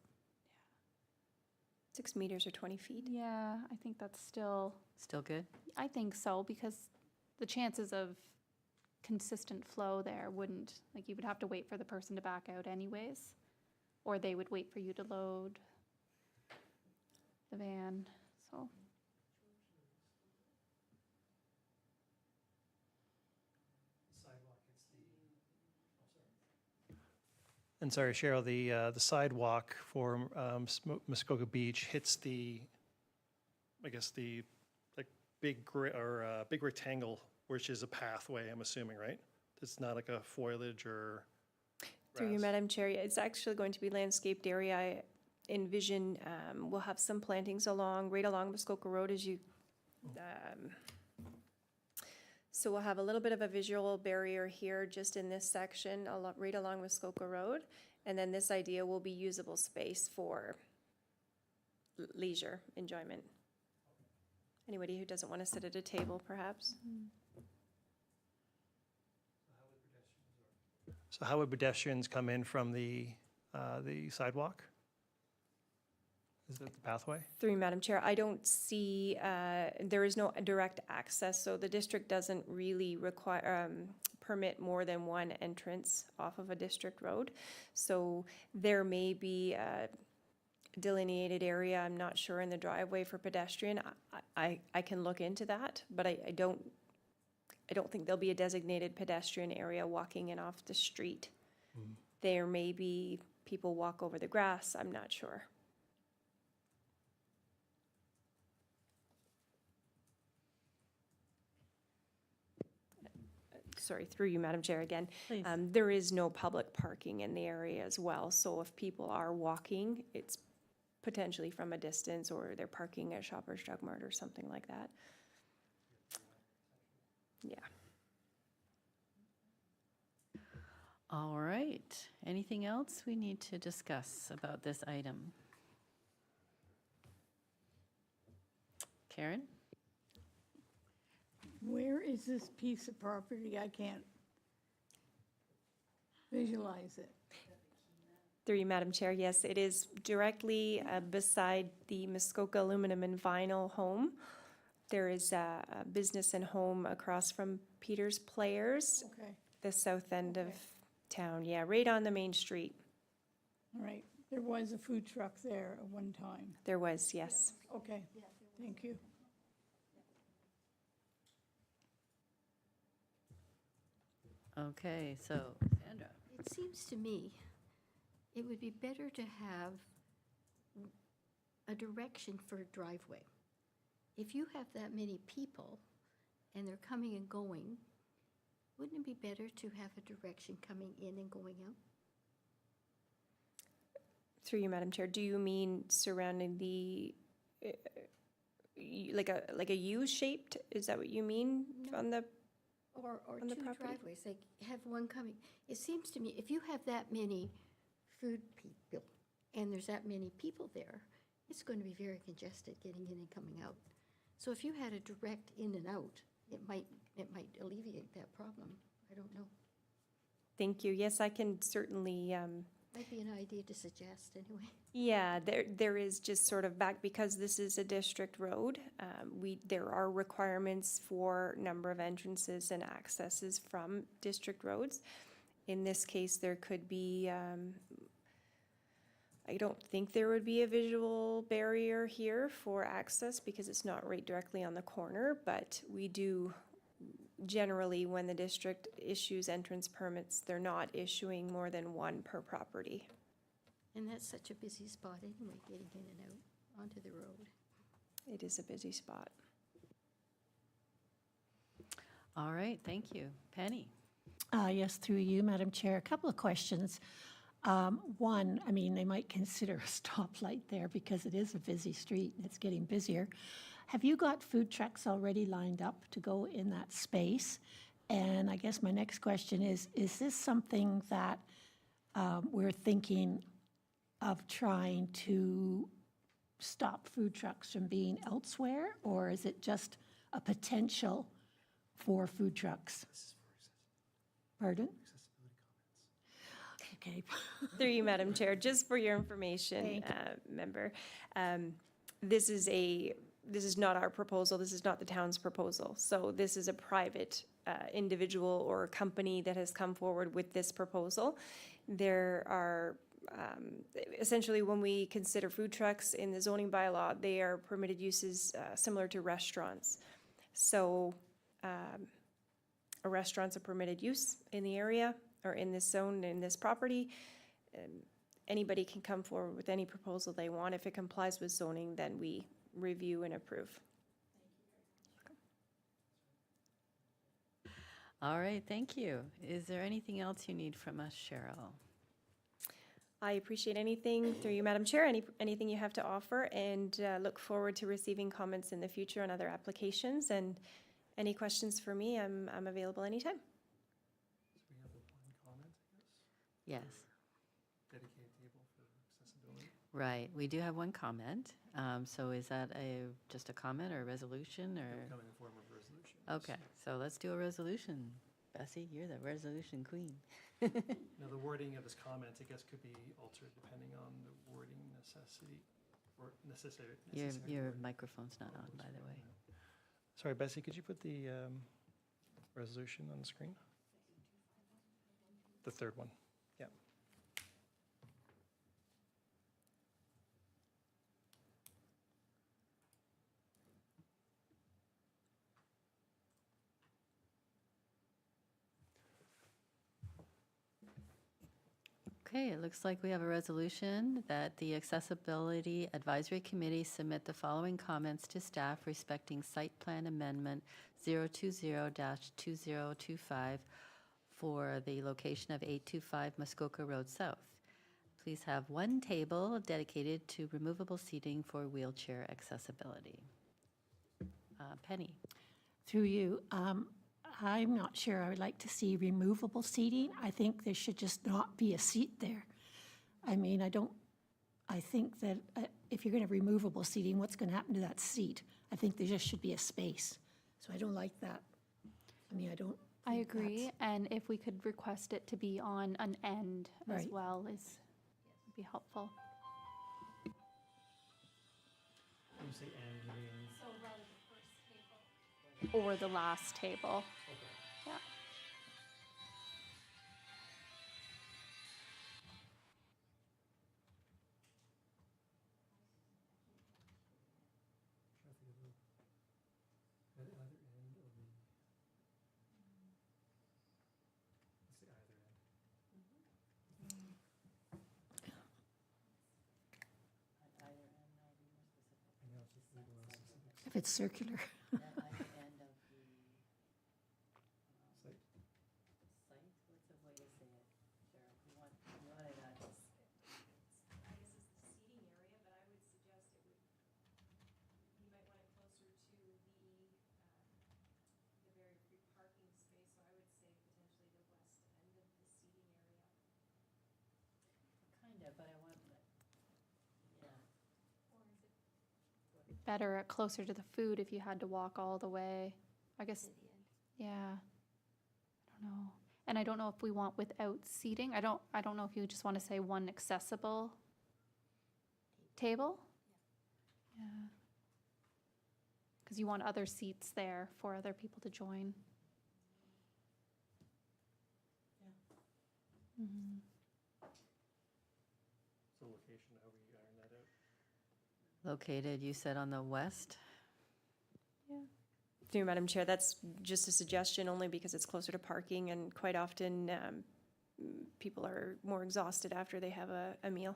meters or 20 feet?
yeah, I think that's still,
Still good?
I think so, because the chances of consistent flow there wouldn't, like, you would have to wait for the person to back out anyways, or they would wait for you to load the van, so.
And sorry, Cheryl, the sidewalk for Muskoka Beach hits the, I guess, the, like, big rectangle, which is a pathway, I'm assuming, right? It's not like a foliage or
Through you,
grass.
Madam Chair, yeah, it's actually going to be landscaped area. I envision we'll have some plantings right along Muskoka Road as you, so we'll have a little bit of a visual barrier here just in this section, right along Muskoka Road. And then this idea will be usable space for leisure enjoyment. Anybody who doesn't want to sit at a table, perhaps.
So how would pedestrians come in from the sidewalk? Is that the pathway?
Through you, Madam Chair, I don't see, there is no direct access, so the district doesn't really require, permit more than one entrance off of a district road. So there may be a delineated area, I'm not sure, in the driveway for pedestrian. I can look into that, but I don't think there'll be a designated pedestrian area walking in off the street. There may be people walk over the grass, I'm not sure. Sorry, through you, Madam Chair, again.
Please.
There is no public parking in the area as well, so if people are walking, it's potentially from a distance, or they're parking at Shoppers Drug Mart or something like that. Yeah.
All right. Anything else we need to discuss about this item? Karen?
Where is this piece of property? I can't visualize it.
Through you, Madam Chair, yes, it is directly beside the Muskoka Aluminum and Vinyl home. There is a business and home across from Peter's Players,
Okay,
the south end of
Okay.
town, yeah, right on the main street.
all right. There was a food truck there at one time.
There was, yes.
Okay, thank you.
Okay, so Sandra.
It seems to me it would be better to have a direction for a driveway. If you have that many people and they're coming and going, wouldn't it be better to have a direction coming in and going out?
Through you, Madam Chair, do you mean surrounding the, like a U-shaped, is that what you mean
No.
on the,
Or
On the
two
property?
driveways, like have one coming. It seems to me, if you have that many food people and there's that many people there, it's going to be very congested getting in and coming out. So if you had a direct in and out, it might alleviate that problem. I don't know.
thank you, yes, I can certainly,
Might be an idea to suggest anyway.
yeah, there is just sort of back, because this is a district road, there are requirements for number of entrances and accesses from district roads. In this case, there could be, I don't think there would be a visual barrier here for access because it's not right directly on the corner, but we do generally, when the district issues entrance permits, they're not issuing more than one per property.
And that's such a busy spot anyway, getting in and out onto the road.
It is a busy spot.
All right, thank you. Penny?
Yes, through you, Madam Chair. A couple of questions. One, I mean, they might consider a stoplight there because it is a busy street and it's getting busier. Have you got food trucks already lined up to go in that space? And I guess my next question is this something that we're thinking of trying to stop food trucks from being elsewhere? Or is it just a potential for food trucks? Pardon? Okay.
Through you, Madam Chair, just for your information, member, this is not our proposal, this is not the town's proposal. So this is a private individual or company that has come forward with this proposal. There are, essentially, when we consider food trucks in the zoning bylaw, they are permitted uses similar to restaurants. So a restaurant's a permitted use in the area or in this zone, in this property. Anybody can come forward with any proposal they want. If it complies with zoning, then we review and approve.
All right, thank you. Is there anything else you need from us, Cheryl?
I appreciate anything, through you, Madam Chair, anything you have to offer, and look forward to receiving comments in the future on other applications. And any questions for me, I'm available anytime.
So we have the one comment, I guess,
Yes,
dedicated table for accessibility.
right. We do have one comment. So is that just a comment or a resolution or?
Come in the form of resolution.
Okay, so let's do a resolution. Bessie, you're the resolution queen.
Now, the wording of this comment, I guess, could be altered depending on the wording necessity or necessary.
Your
wording.
microphone's not on, by the way.
Sorry, Bessie, could you put the resolution on the screen? The third one, yeah.
Okay, it looks like we have a resolution that the Accessibility Advisory Committee submit the following comments to staff respecting site plan amendment 020-2025 for the location of 825 Muskoka Road South. Please have one table dedicated to removable seating for wheelchair accessibility. Penny?
Through you, I'm not sure I would like to see removable seating. I think there should just not be a seat there. I mean, I think that if you're going to have removable seating, what's going to happen to that seat? I think there just should be a space. So I don't like that. I mean, I don't.
I
think
agree,
that's-
and if we could request it to be on an end as
Right.
well would be helpful.
When you say and, you mean?
Or the last table. Yeah.
At either end of the. Let's say either end. I know, it's just legal and specifics.
If it's circular.
Site.
What's the way to say it, Cheryl? You want it at
I guess it's the seating area, but I would suggest it would, you might want it closer to the very free parking space, so I would say potentially the west end of the seating area.
kind of, but I want, yeah.
Better closer to the food if you had to walk all the way. I guess, yeah. I don't know. And I don't know if we want without seating. I don't know if you just want to say one accessible table? Yeah. Because you want other seats there for other people to join. Mhm.
So location, how we iron that out?
Located, you said on the west?
Through you, Madam Chair, that's just a suggestion only because it's closer to parking, and quite often people are more exhausted after they have a meal.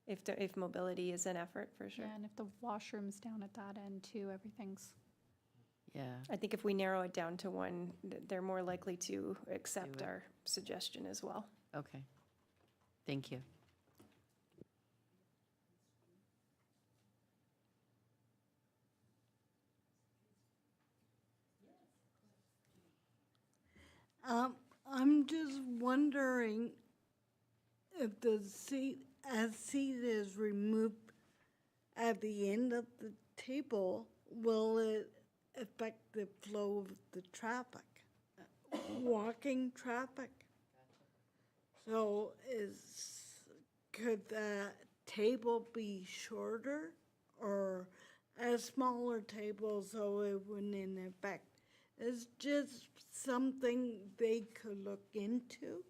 If mobility is an effort, for sure.
Yeah, and if the washroom's down at that end too, everything's,
Yeah,
I think if we narrow it down to one, they're more likely to accept
it.
our suggestion as well.
okay. Thank you.
I'm just wondering if the seat, as seat is removed at the end of the table, will it affect the flow of the traffic, walking traffic? So could the table be shorter or a smaller table so it wouldn't affect? It's just something they could look into.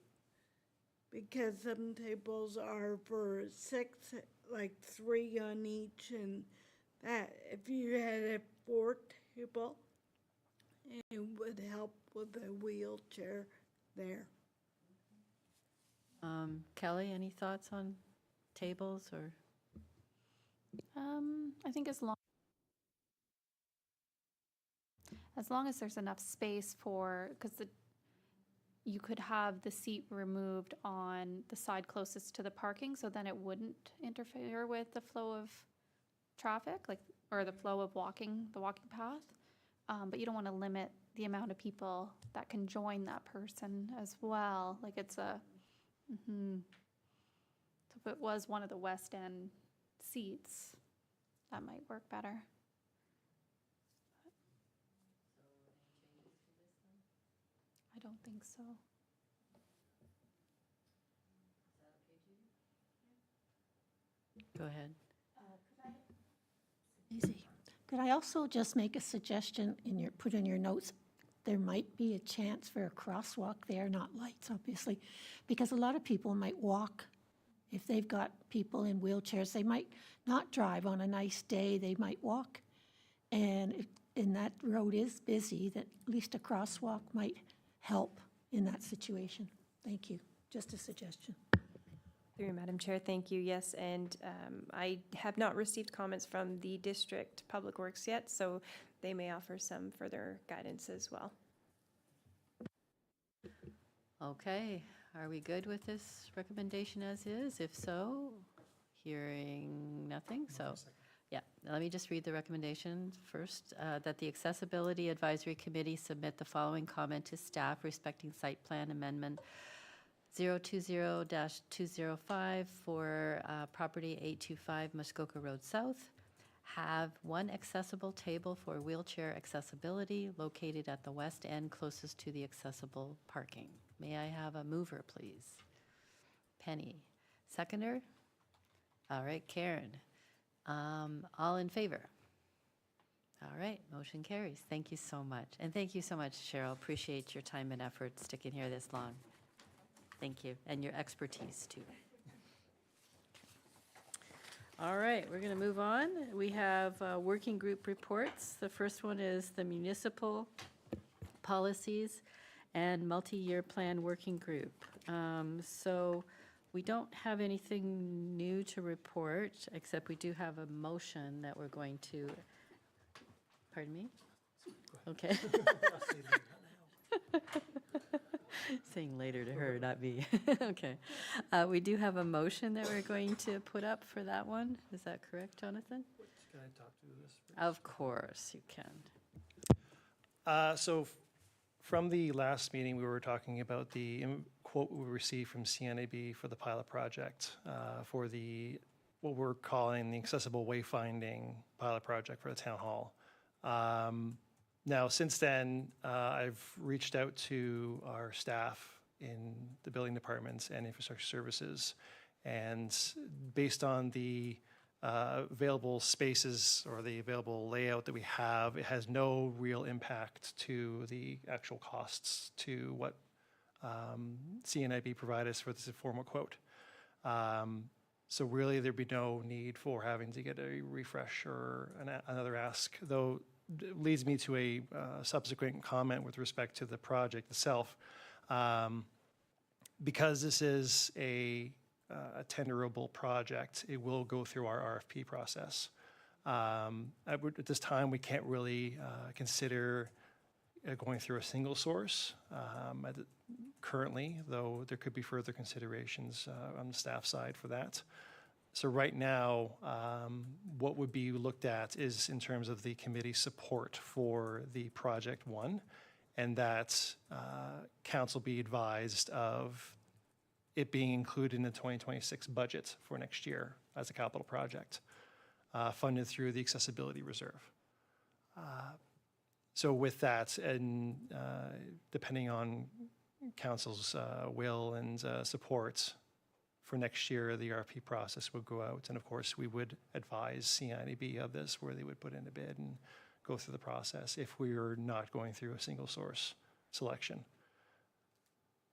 Because some tables are for 6, like 3 on each, and that, if you had a 4 table, it would help with the wheelchair there.
Kelly, any thoughts on tables or?
I think as long as there's enough space for, because you could have the seat removed on the side closest to the parking, so then it wouldn't interfere with the flow of traffic, like, or the flow of the walking path. But you don't want to limit the amount of people that can join that person as well. Like it's a, so if it was one of the West End seats, that might work better. I don't think so.
Go ahead.
Easy. Could I also just make a suggestion put in your notes? There might be a chance for a crosswalk there, not lights, obviously, because a lot of people might walk. If they've got people in wheelchairs, they might not drive on a nice day, they might walk. And that road is busy, that at least a crosswalk might help in that situation. Thank you. Just a suggestion.
Through you, Madam Chair, thank you. Yes, and I have not received comments from the District Public Works yet, so they may offer some further guidance as well.
Okay, are we good with this recommendation as is? If so, hearing nothing, so, yeah, let me just read the recommendation first. That the Accessibility Advisory Committee submit the following comment to staff respecting site plan amendment 020-205 for property 825 Muskoka Road South. Have one accessible table for wheelchair accessibility located at the west end closest to the accessible parking. May I have a mover, please? Penny. Seconder? All right, Karen. All in favor? All right, motion carries. Thank you so much. And thank you so much, Cheryl. Appreciate your time and effort sticking here this long. Thank you, and your expertise, too. All right, we're going to move on. We have working group reports. The first one is the municipal policies and multi-year plan working group. So we don't have anything new to report, except we do have a motion that we're going to, pardon me? Okay. Saying later to her, not me. Okay. We do have a motion that we're going to put up for that one. Is that correct, Jonathan?
Can I talk to this?
Of course, you can.
So from the last meeting, we were talking about the quote we received from CNAB for the pilot project for what we're calling the accessible wayfinding pilot project for the town hall. Now, since then, I've reached out to our staff in the building departments and infrastructure services, and based on the available spaces or the available layout that we have, it has no real impact to the actual costs to what CNIB provided us for this informal quote. So really, there'd be no need for having to get a refresh or another ask, though it leads me to a subsequent comment with respect to the project itself. Because this is a tenderable project, it will go through our RFP process. At this time, we can't really consider going through a single source currently, though there could be further considerations on the staff side for that. So right now, what would be looked at is in terms of the committee support for the project one, and that council be advised of it being included in the 2026 budget for next year as a capital project, funded through the accessibility reserve. So with that, and depending on council's will and support, for next year, the RFP process would go out. And of course, we would advise CNIB of this, where they would put in a bid and go through the process if we were not going through a single source selection.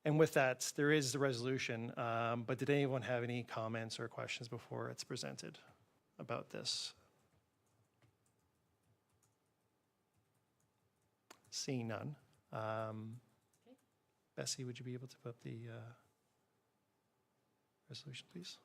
And with that, there is the resolution, but did anyone have any comments or questions before it's presented about this? Seeing none. Bessie, would you be able to put up the resolution, please?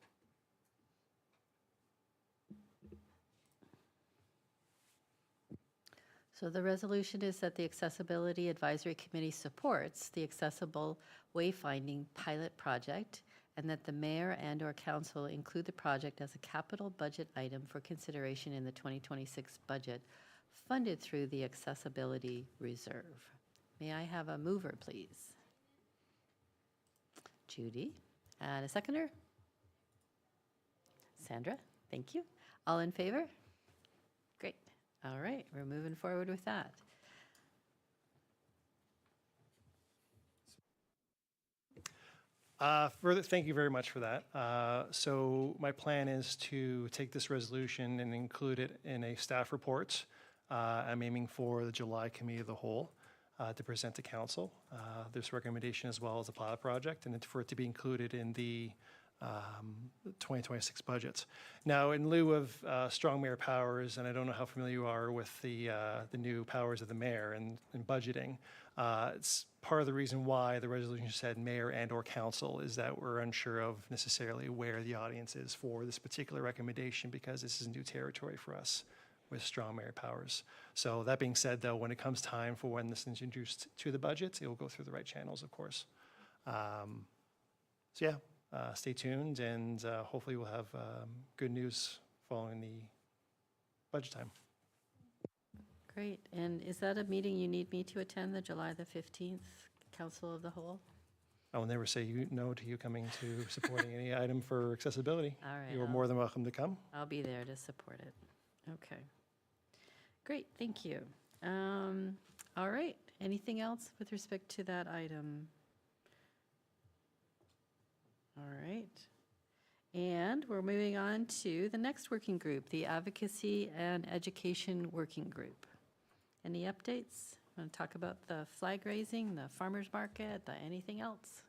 So the resolution is that the Accessibility Advisory Committee supports the Accessible Wayfinding Pilot Project, and that the mayor and/or council include the project as a capital budget item for consideration in the 2026 budget, funded through the Accessibility Reserve. May I have a mover, please? Judy. And a seconder? Sandra, thank you. All in favor? Great. All right, we're moving forward with that.
Thank you very much for that. So my plan is to take this resolution and include it in a staff report. I'm aiming for the July Committee of the Whole to present to council this recommendation as well as a pilot project, and for it to be included in the 2026 budget. Now, in lieu of strong mayor powers, and I don't know how familiar you are with the new powers of the mayor and budgeting, it's part of the reason why the resolution said mayor and/or council is that we're unsure of necessarily where the audience is for this particular recommendation, because this is new territory for us with strong mayor powers. So that being said, though, when it comes time for when this is introduced to the budget, it will go through the right channels, of course. So yeah, stay tuned, and hopefully we'll have good news following the budget time.
Great. And is that a meeting you need me to attend, the July the 15th Council of the Whole?
I will never say no to you coming to supporting any item for accessibility.
All right.
You are more than welcome to come.
I'll be there to support it. Okay. Great, thank you. All right, anything else with respect to that item? All right. And we're moving on to the next working group, the Advocacy and Education Working Group. Any updates? Want to talk about the flag raising, the farmers market, anything else?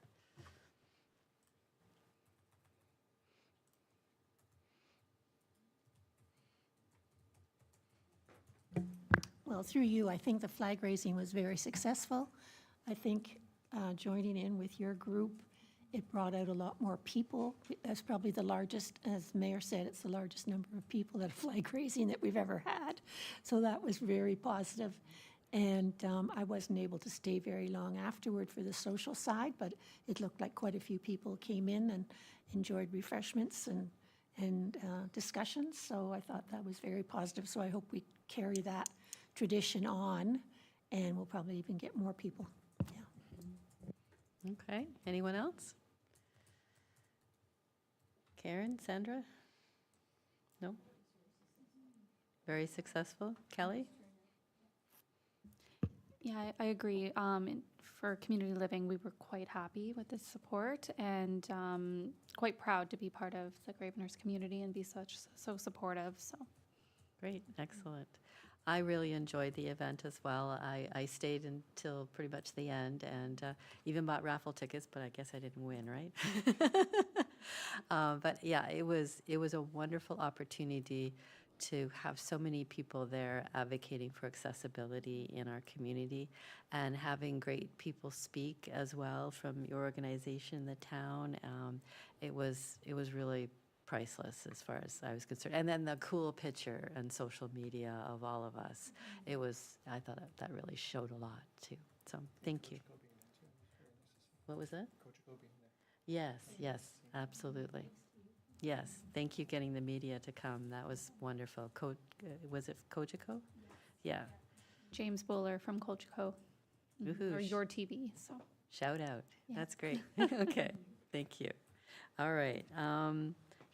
Well, through you, I think the flag raising was very successful. I think joining in with your group, it brought out a lot more people. That's probably the largest, as Mayor said, it's the largest number of people at a flag raising that we've ever had. So that was very positive. And I wasn't able to stay very long afterward for the social side, but it looked like quite a few people came in and enjoyed refreshments and discussions. So I thought that was very positive. So I hope we carry that tradition on, and we'll probably even get more people. Yeah.
Okay, anyone else? Karen, Sandra? No? Very successful. Kelly?
Yeah, I agree. For community living, we were quite happy with the support, and quite proud to be part of the Gravenhurst community and be so supportive, so.
Great, excellent. I really enjoyed the event as well. I stayed until pretty much the end, and even bought raffle tickets, but I guess I didn't win, right? But yeah, it was a wonderful opportunity to have so many people there advocating for accessibility in our community, and having great people speak as well from your organization, the town. It was really priceless as far as I was concerned. And then the cool picture and social media of all of us. It was, I thought that really showed a lot too. So thank you. What was that? Yes, yes, absolutely. Yes, thank you getting the media to come. That was wonderful. Was it Cogeco? Yeah.
James Bowler from Colchico, or
Woohoo.
Your TV, so.
Shout out.
Yeah.
That's great. Okay, thank you. All right.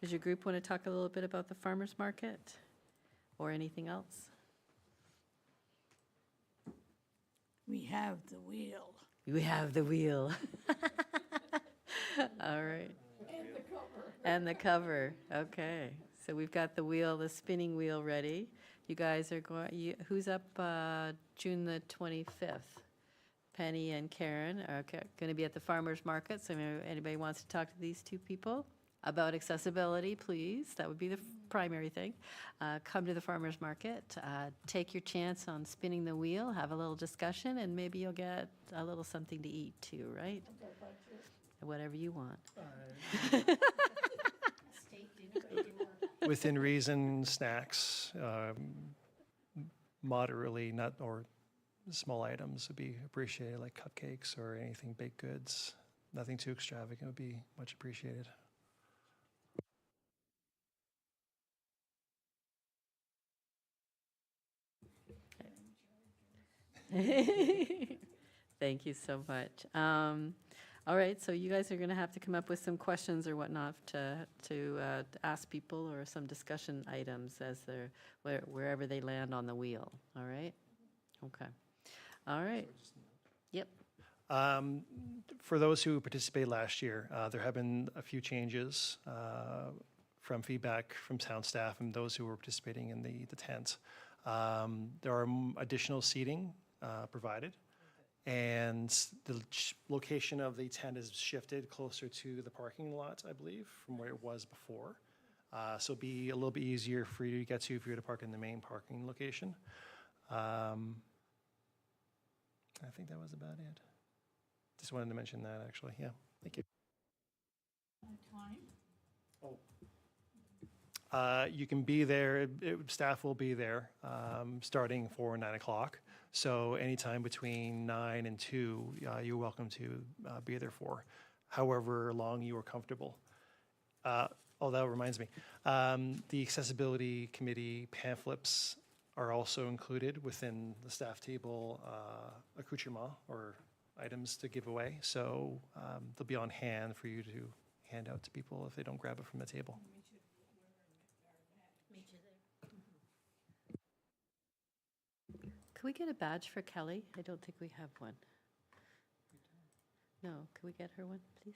Does your group want to talk a little bit about the farmer's market or anything else?
We have the wheel.
We have the wheel. All right. And the cover. Okay. So we've got the wheel, the spinning wheel ready. You guys are going, who's up June the 25th? Penny and Karen are going to be at the farmer's market. So if anybody wants to talk to these two people about accessibility, please. That would be the primary thing. Come to the farmer's market. Take your chance on spinning the wheel. Have a little discussion, and maybe you'll get a little something to eat too, right? Whatever you want.
Within reason, snacks, moderately nut or small items would be appreciated, like cupcakes or anything baked goods. Nothing too extravagant would be much appreciated.
Thank you so much. All right, so you guys are going to have to come up with some questions or whatnot to ask people, or some discussion items as they're wherever they land on the wheel. All right. Okay. All right. Yep.
For those who participated last year, there have been a few changes from feedback from town staff and those who were participating in the tent. There are additional seating provided, and the location of the tent is shifted closer to the parking lot, I believe, from where it was before. So it'll be a little bit easier for you to get to if you were to park in the main parking location. I think that was about it. Just wanted to mention that, actually. Yeah, thank you. You can be there, staff will be there, starting for 9 o'clock. So anytime between 9 and 2, you're welcome to be there for however long you are comfortable. Oh, that reminds me. The accessibility committee pamphlets are also included within the staff table accoutrement or items to give away. So they'll be on hand for you to hand out to people if they don't grab it from the table.
Could we get a badge for Kelly? I don't think we have one. No, could we get her one, please?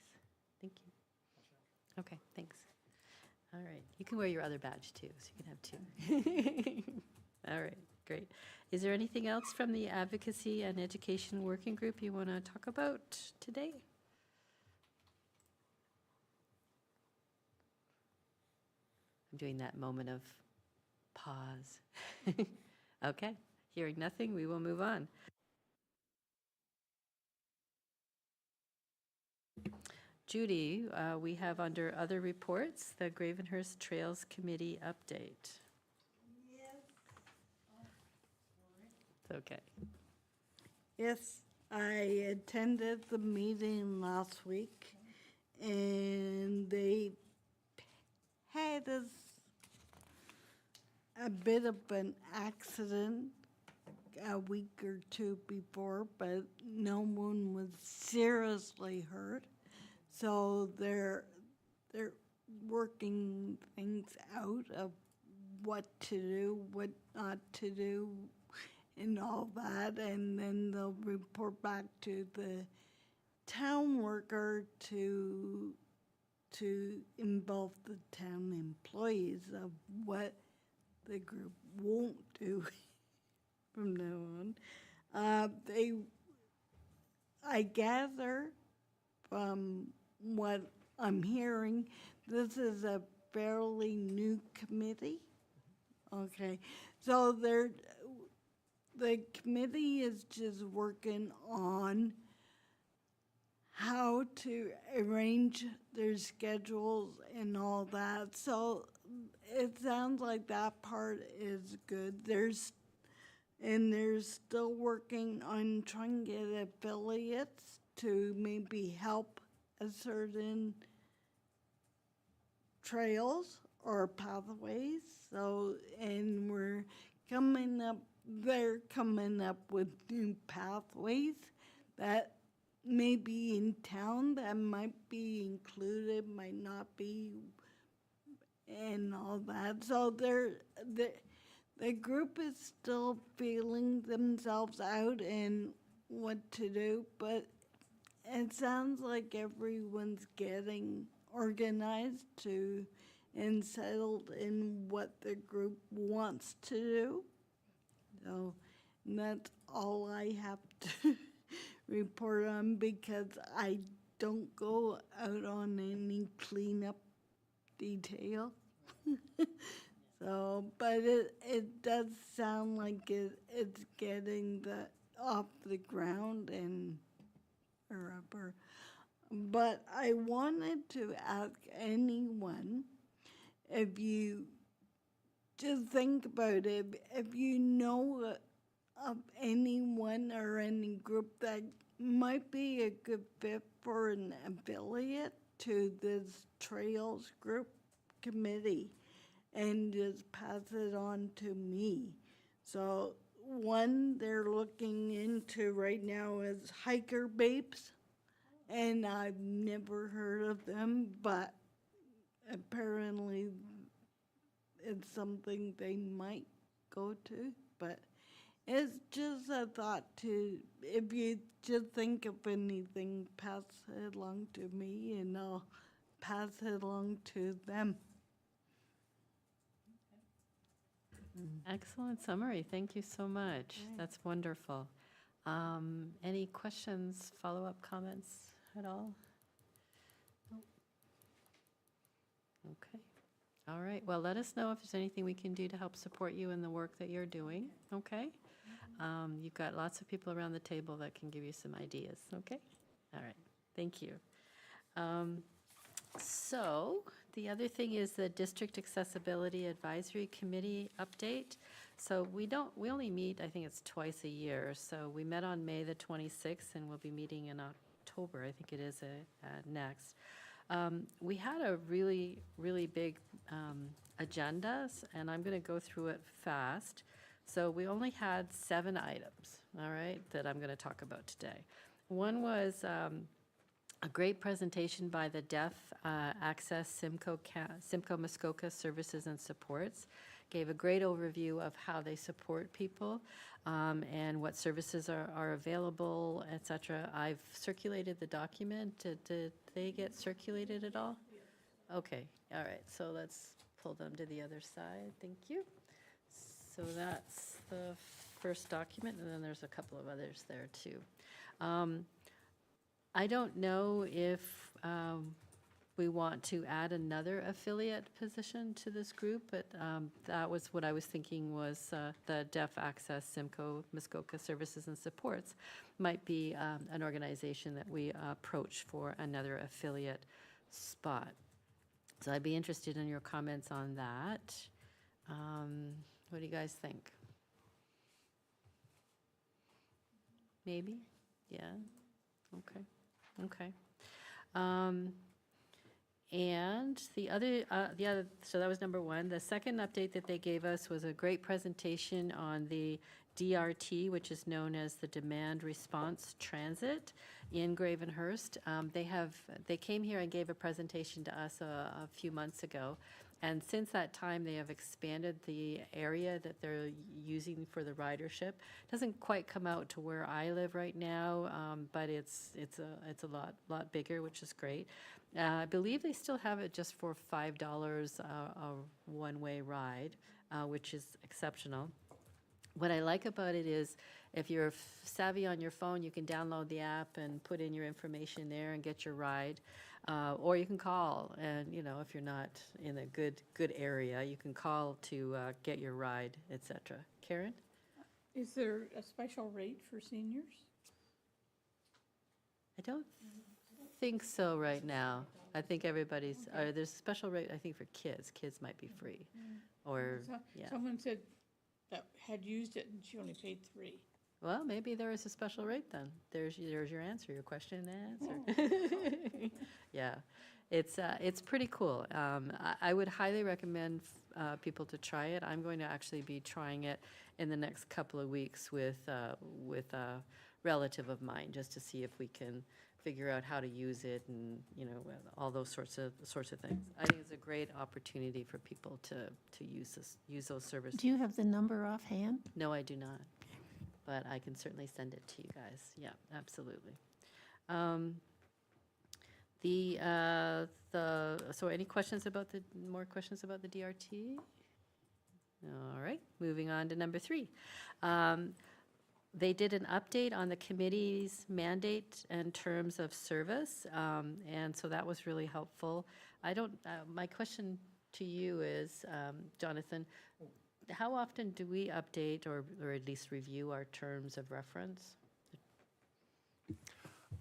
Thank you. Okay, thanks. All right, you can wear your other badge too, so you can have two. All right, great. Is there anything else from the Advocacy and Education Working Group you want to talk about today? I'm doing that moment of pause. Okay, hearing nothing, we will move on. Judy, we have under other reports, the Gravenhurst Trails Committee update. It's okay.
Yes, I attended the meeting last week, and they had a bit of an accident a week or two before, but no one was seriously hurt. So they're working things out of what to do, what not to do, and all that, and then they'll report back to the town worker to involve the town employees of what the group won't do from now on. I gather from what I'm hearing, this is a fairly new committee. Okay, so the committee is just working on how to arrange their schedules and all that. So it sounds like that part is good. They're still working on trying to get affiliates to maybe help a certain trails or pathways. So, and they're coming up with new pathways that may be in town that might be included, might not be, and all that. So the group is still feeling themselves out and what to do, but it sounds like everyone's getting organized to and settled in what the group wants to do. So that's all I have to report on, because I don't go out on any cleanup detail. So, but it does sound like it's getting off the ground and wherever. But I wanted to ask anyone, if you just think about it, if you know of anyone or any group that might be a good fit for an affiliate to this Trails Group Committee, and just pass it on to me. So one they're looking into right now is Hiker Babes, and I've never heard of them, but apparently it's something they might go to. But it's just a thought to, if you just think of anything, pass it along to me and I'll pass it along to them.
Excellent summary. Thank you so much. That's wonderful. Any questions, follow-up comments at all? No? Okay. All right. Well, let us know if there's anything we can do to help support you in the work that you're doing. Okay? You've got lots of people around the table that can give you some ideas. Okay? All right. Thank you. So the other thing is the District Accessibility Advisory Committee update. So we only meet, I think it's twice a year. So we met on May the 26th, and we'll be meeting in October, I think it is next. We had a really, really big agenda, and I'm going to go through it fast. So we only had 7 items, all right, that I'm going to talk about today. One was a great presentation by the Deaf Access Simcoe Muskoka Services and Supports. Gave a great overview of how they support people and what services are available, et cetera. I've circulated the document. Did they get circulated at all? Okay, all right, so let's pull them to the other side. Thank you. So that's the first document, and then there's a couple of others there too. I don't know if we want to add another affiliate position to this group, but that was what I was thinking was the Deaf Access Simcoe Muskoka Services and Supports might be an organization that we approach for another affiliate spot. So I'd be interested in your comments on that. What do you guys think? Maybe? Yeah? Okay. Okay. And the other, so that was number one. The second update that they gave us was a great presentation on the DRT, which is known as the Demand Response Transit in Gravenhurst. They came here and gave a presentation to us a few months ago. And since that time, they have expanded the area that they're using for the ridership. Doesn't quite come out to where I live right now, but it's a lot bigger, which is great. I believe they still have it just for $5 a one-way ride, which is exceptional. What I like about it is if you're savvy on your phone, you can download the app and put in your information there and get your ride. Or you can call, and if you're not in a good area, you can call to get your ride, etc. Karen?
Is there a special rate for seniors?
I don't think so right now. I think everybody's, there's a special rate, I think, for kids. Kids might be free, or, yeah.
Someone said that had used it and she only paid $3.
Well, maybe there is a special rate then. There's your answer, your question and answer. Yeah, it's pretty cool. I would highly recommend people to try it. I'm going to actually be trying it in the next couple of weeks with a relative of mine, just to see if we can figure out how to use it and, you know, all those sorts of things. I think it's a great opportunity for people to use those services.
Do you have the number offhand?
No, I do not, but I can certainly send it to you guys. Yeah, absolutely. So any questions about more questions about the DRT? All right, moving on to number 3. They did an update on the committee's mandate and terms of service, and so that was really helpful. My question to you is, Jonathan, how often do we update or at least review our terms of reference?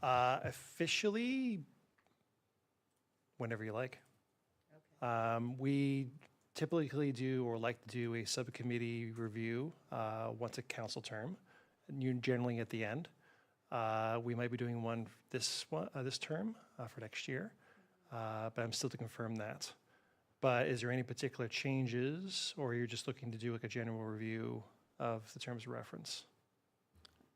Officially, whenever you like. We typically do or like to do a subcommittee review once a council term, generally at the end. We might be doing one this term for next year, but I'm still to confirm that. But is there any particular changes, or you're just looking to do like a general review of the terms of reference?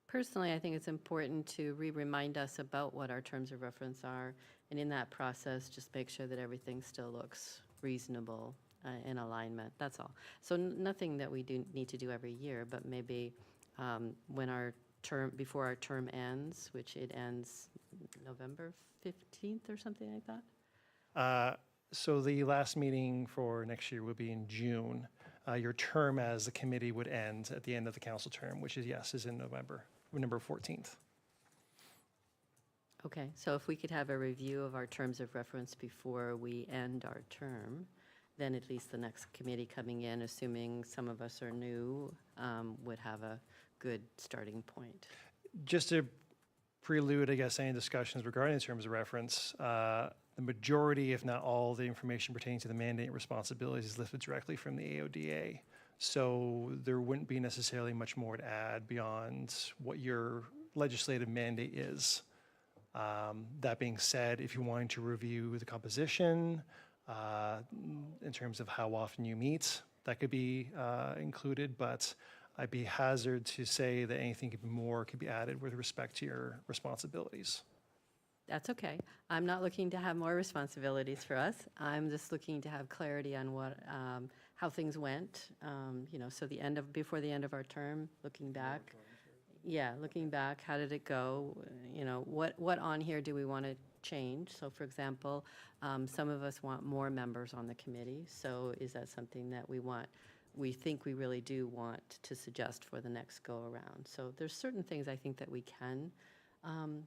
Personally, I think it's important to remind us about what our terms of reference are, and in that process, just make sure that everything still looks reasonable in alignment. That's all. So nothing that we do need to do every year, but maybe before our term ends, which it ends November 15th or something like that.
So the last meeting for next year would be in June. Your term as the committee would end at the end of the council term, which is in November 14th.
Okay, so if we could have a review of our terms of reference before we end our term, then at least the next committee coming in, assuming some of us are new, would have a good starting point.
Just to prelude, I guess, any discussions regarding the terms of reference, the majority, if not all, the information pertaining to the mandate and responsibilities is lifted directly from the AODA. So there wouldn't be necessarily much more to add beyond what your legislative mandate is. That being said, if you wanted to review the composition in terms of how often you meet, that could be included, but I'd be hazard to say that anything more could be added with respect to your responsibilities.
That's okay. I'm not looking to have more responsibilities for us. I'm just looking to have clarity on how things went. So before the end of our term, looking back. Yeah, looking back, how did it go? What on here do we want to change? So, for example, some of us want more members on the committee. So, is that something that we think we really do want to suggest for the next go around? So, there's certain things I think that we can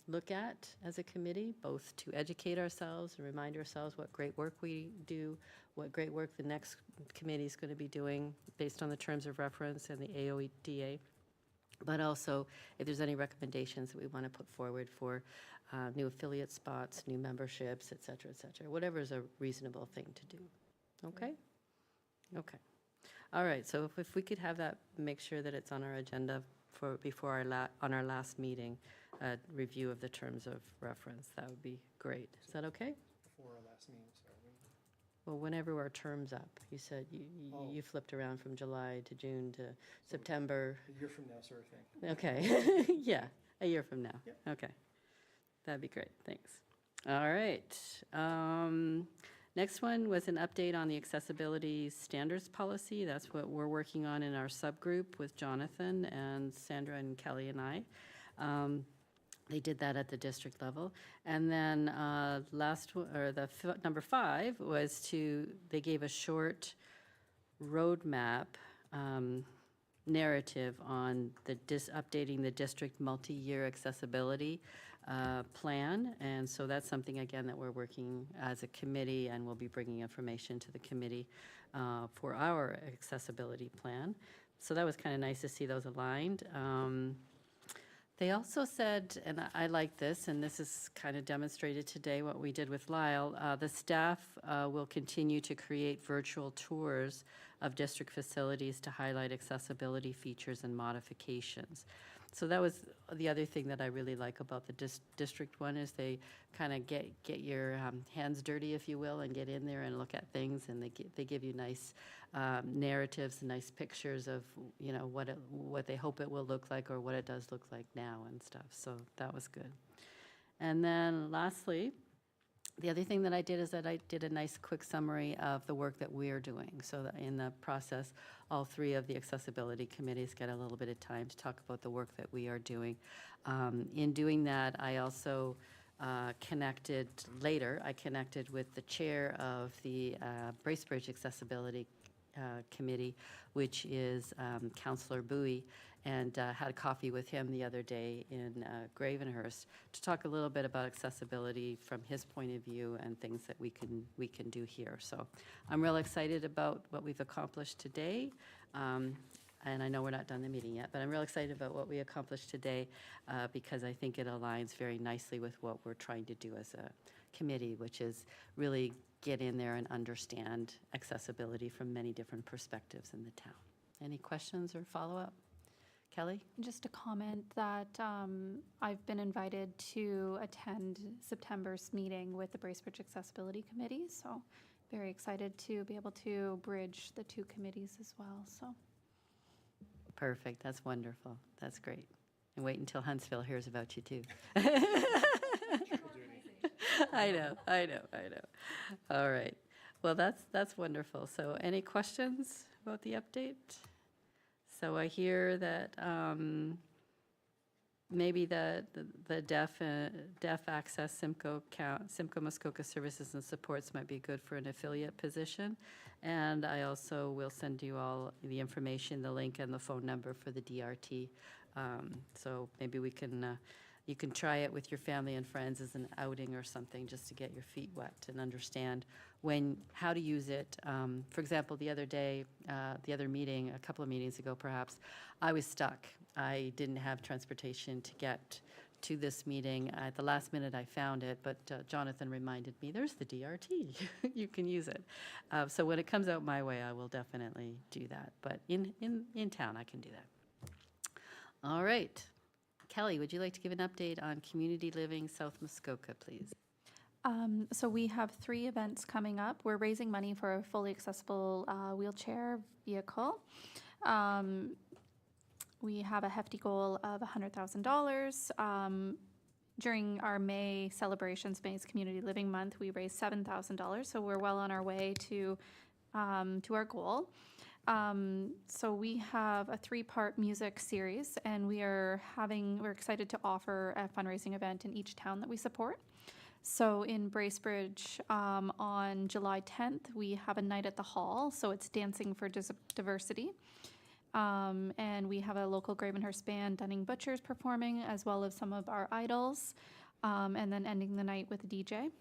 look at as a committee, both to educate ourselves and remind ourselves what great work we do, what great work the next committee is going to be doing based on the terms of reference and the AODA, but also if there's any recommendations that we want to put forward for new affiliate spots, new memberships, et cetera, whatever is a reasonable thing to do. Okay? Okay. All right, so if we could have that, make sure that it's on our agenda before on our last meeting, a review of the terms of reference, that would be great. Is that okay?
Before our last meeting, sorry.
Well, whenever our term's up, you said you flipped around from July to June to September.
A year from now, sort of thing.
Okay, yeah, a year from now.
Yep.
Okay, that'd be great, thanks. All right, next one was an update on the accessibility standards policy. That's what we're working on in our subgroup with Jonathan and Sandra and Kelly and I. They did that at the district level. And then number 5 was they gave a short roadmap narrative on updating the district multi-year accessibility plan. And so that's something, again, that we're working as a committee, and we'll be bringing information to the committee for our accessibility plan. So that was kind of nice to see those aligned. They also said, and I like this, and this is kind of demonstrated today, what we did with Lyle, the staff will continue to create virtual tours of district facilities to highlight accessibility features and modifications. So that was the other thing that I really like about the district one, is they kind of get your hands dirty, if you will, and get in there and look at things, and they give you nice narratives and nice pictures of, you know, what they hope it will look like or what it does look like now and stuff. So that was good. And then lastly, the other thing that I did is that I did a nice quick summary of the work that we're doing. So that in the process, all three of the accessibility committees get a little bit of time to talk about the work that we are doing. In doing that, I also connected with the chair of the Bracebridge Accessibility Committee, which is Councillor Bowie, and had a coffee with him the other day in Gravenhurst to talk a little bit about accessibility from his point of view and things that we can do here. So I'm real excited about what we've accomplished today. And I know we're not done the meeting yet, but I'm real excited about what we accomplished today because I think it aligns very nicely with what we're trying to do as a committee, which is really get in there and understand accessibility from many different perspectives in the town. Any questions or follow-up? Kelly?
Just a comment that I've been invited to attend September's meeting with the Bracebridge Accessibility Committee, so very excited to be able to bridge the two committees as well, so.
Perfect, that's wonderful, that's great. And wait until Huntsville hears about you too. I know. All right, well, that's wonderful. So any questions about the update? So I hear that maybe the deaf access Simcoe Muskoka Services and Supports might be good for an affiliate position. And I also will send you all the information, the link and the phone number for the DRT. So maybe we can, you can try it with your family and friends as an outing or something, just to get your feet wet and understand how to use it. For example, the other day, the other meeting, a couple of meetings ago perhaps, I was stuck. I didn't have transportation to get to this meeting. At the last minute I found it, but Jonathan reminded me, there's the DRT, you can use it. So when it comes out my way, I will definitely do that. But in town, I can do that. All right. Kelly, would you like to give an update on Community Living South Muskoka, please?
So we have 3 events coming up. We're raising money for a fully accessible wheelchair vehicle. We have a hefty goal of $100,000. During our May celebrations, May's Community Living Month, we raised $7,000, so we're well on our way to our goal. So we have a 3-part music series, and we're excited to offer a fundraising event in each town that we support. So in Bracebridge, on July 10th, we have a night at the hall, so it's Dancing for Diversity. And we have a local Gravenhurst band, Dunning Butchers, performing, as well as some of our idols, and then ending the night with a DJ.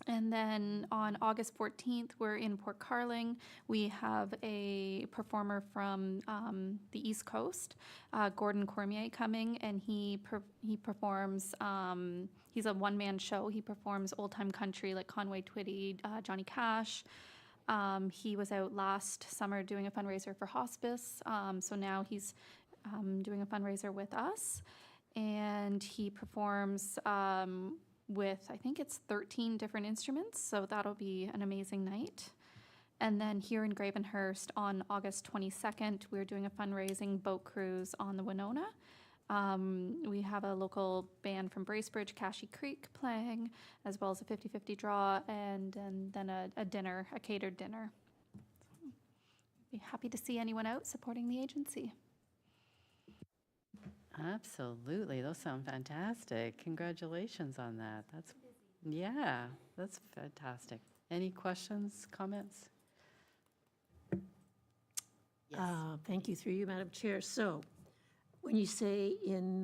And then on August 14th, we're in Port Carling. We have a performer from the East Coast, Gordon Cormier, coming, and he performs, he's a one-man show. He performs old-time country like Conway Twitty, Johnny Cash. He was out last summer doing a fundraiser for hospice, so now he's doing a fundraiser with us. And he performs with, I think it's 13 different instruments, so that'll be an amazing night. And then here in Gravenhurst on August 22nd, we're doing a fundraising boat cruise on the Winona. We have a local band from Bracebridge, Cashy Creek, playing, as well as a 50-50 draw, and then a dinner, a catered dinner. So, be happy to see anyone out supporting the agency.
Absolutely, those sound fantastic. Congratulations on that. That's fantastic. Any questions, comments? Yes.
Thank you, through you, Madam Chair. So, when you say in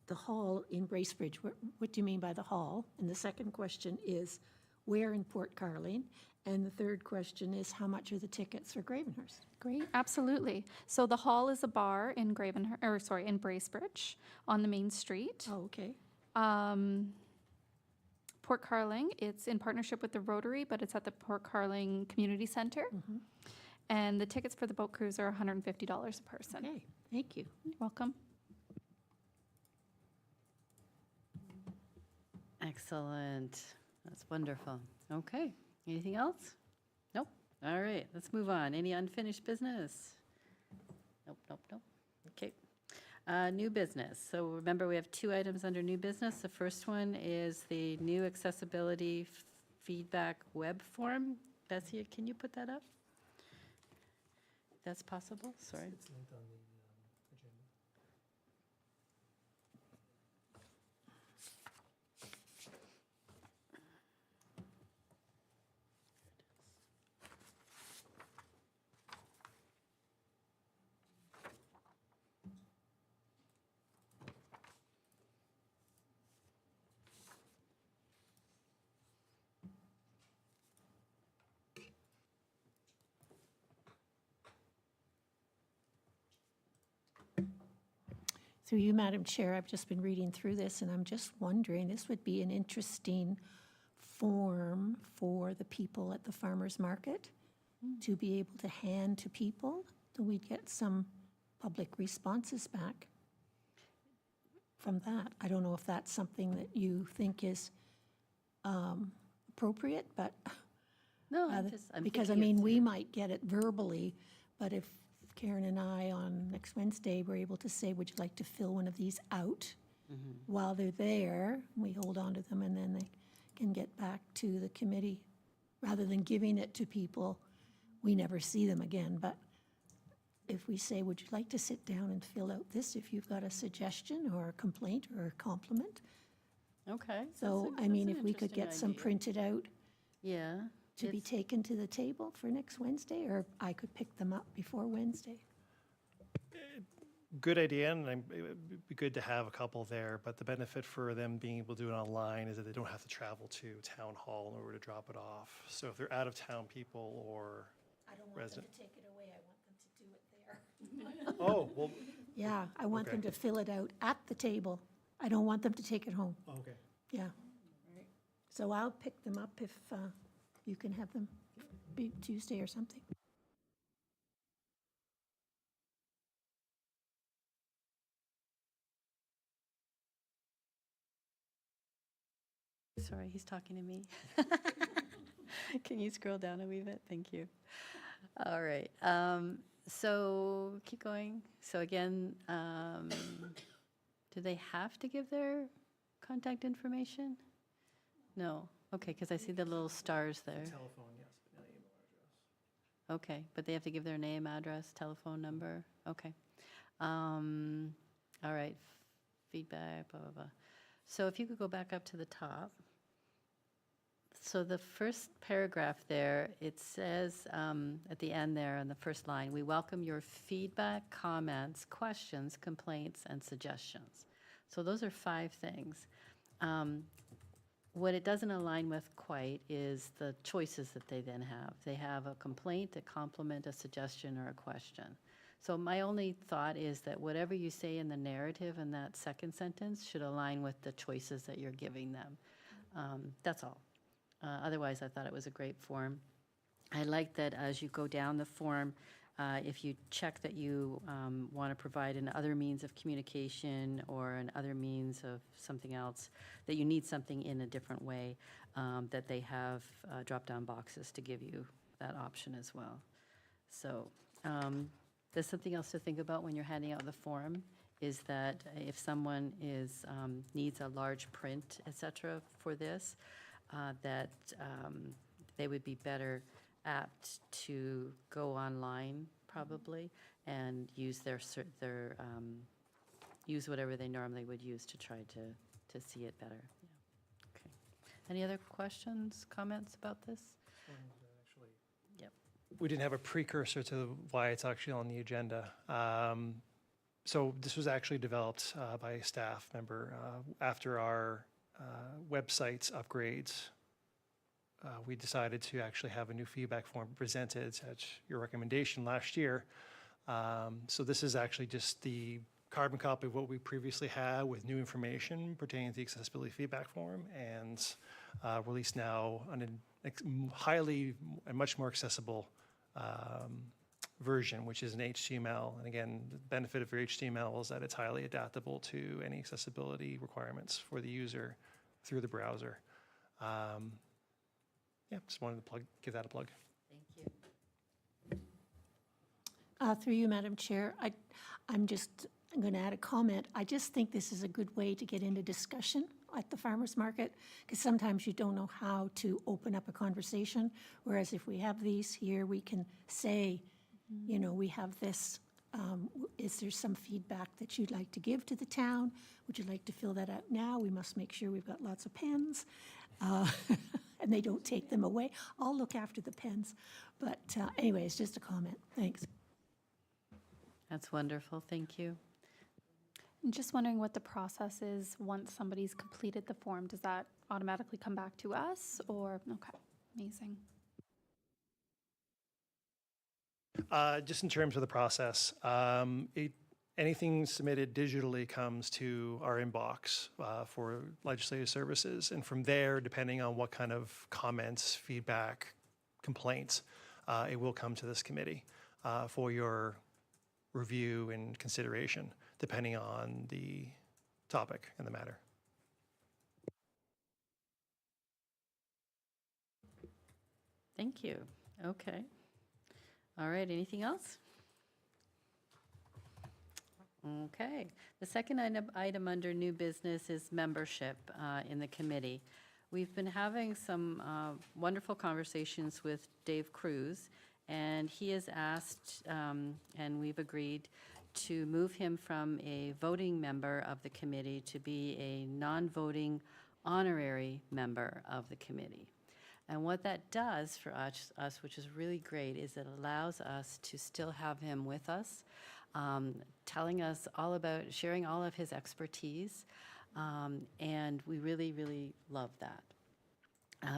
the hall in Bracebridge, what do you mean by the hall? And the second question is, where in Port Carling? And the third question is, how much are the tickets for Gravenhurst?
Great, absolutely. So the hall is a bar in in Bracebridge on the main street.
Oh, okay.
Port Carling, it's in partnership with the Rotary, but it's at the Port Carling Community Center. And the tickets for the boat cruise are $150 a person.
Okay, thank you.
You're welcome.
Excellent. That's wonderful. Okay. Anything else? Nope. All right, let's move on. Any unfinished business? Nope, nope, nope. Okay. New business. So remember, we have 2 items under new business. The first one is the new accessibility feedback web form. Bessie, can you put that up? If that's possible? Sorry.
It's linked on the agenda.
Through you, Madam Chair, I've just been reading through this, and I'm just wondering, this would be an interesting form for the people at the farmer's market to be able to hand to people, so we'd get some public responses back from that. I don't know if that's something that you think is appropriate, but
No,
because, I mean, we might get it verbally, but if Karen and I on next Wednesday were able to say, would you like to fill one of these out while they're there, we hold on to them, and then they can get back to the committee. Rather than giving it to people, we never see them again. But if we say, would you like to sit down and fill out this if you've got a suggestion or a complaint or a compliment?
Okay.
So, I mean, if we could get some printed out
Yeah.
to be taken to the table for next Wednesday, or I could pick them up before Wednesday.
Good idea, and it would be good to have a couple there, but the benefit for them being able to do it online is that they don't have to travel to town hall in order to drop it off. So if they're out-of-town people or
I don't
resident.
to take it away, I want them to do it there.
Oh, well,
Yeah, I want them
Okay.
to fill it out at the table. I don't want them to take it home,
okay.
yeah. So I'll pick them up if you can have them be Tuesday or something.
Sorry, he's talking to me. Can you scroll down a wee bit? Thank you. All right. So keep going. So again, do they have to give their contact information? No. Okay, because I see the little stars there.
Telephone, yes, but no email address.
Okay, but they have to give their name, address, telephone number? Okay. All right, feedback, blah, blah, blah. So if you could go back up to the top. So the first paragraph there, it says at the end there on the first line, we welcome your feedback, comments, questions, complaints, and suggestions. So those are 5 things. What it doesn't align with quite is the choices that they then have. They have a complaint, a compliment, a suggestion, or a question. So my only thought is that whatever you say in the narrative in that second sentence should align with the choices that you're giving them. That's all. Otherwise, I thought it was a great form. I like that as you go down the form, if you check that you want to provide an other means of communication or an other means of something else, that you need something in a different way, that they have drop-down boxes to give you that option as well. So there's something else to think about when you're handing out the form, is that if someone needs a large print, et cetera, for this, that they would be better apt to go online probably and use use whatever they normally would use to try to see it better. Yeah. Okay. Any other questions, comments about this? Yep.
We didn't have a precursor to why it's actually on the agenda. So this was actually developed by a staff member after our website's upgrades we decided to actually have a new feedback form presented at your recommendation last year. So this is actually just the carbon copy of what we previously had with new information pertaining to the accessibility feedback form, and released now on a highly and much more accessible version, which is an HTML. And again, the benefit of your HTML is that it's highly adaptable to any accessibility requirements for the user through the browser. Yeah, just wanted to give that a plug.
Thank you.
Through you, Madam Chair, I'm going to add a comment. I just think this is a good way to get into discussion at the farmer's market, because sometimes you don't know how to open up a conversation, whereas if we have these here, we can say, you know, we have this. Is there some feedback that you'd like to give to the town? Would you like to fill that out now? We must make sure we've got lots of pens, and they don't take them away. I'll look after the pens. But anyways, just a comment. Thanks.
That's wonderful. Thank you.
I'm just wondering what the process is once somebody's completed the form. Does that automatically come back to us, or, okay, amazing.
Just in terms of the process, anything submitted digitally comes to our inbox for legislative services. And from there, depending on what kind of comments, feedback, complaints, it will come to this committee for your review and consideration, depending on the topic and the matter.
Thank you. Okay. All right, anything else? Okay. The second item under new business is membership in the committee. We've been having some wonderful conversations with Dave Cruz, and he has asked, and we've agreed, to move him from a voting member of the committee to be a non-voting honorary member of the committee. And what that does for us, which is really great, is it allows us to still have him with us, telling us all about, sharing all of his expertise, and we really, really love that.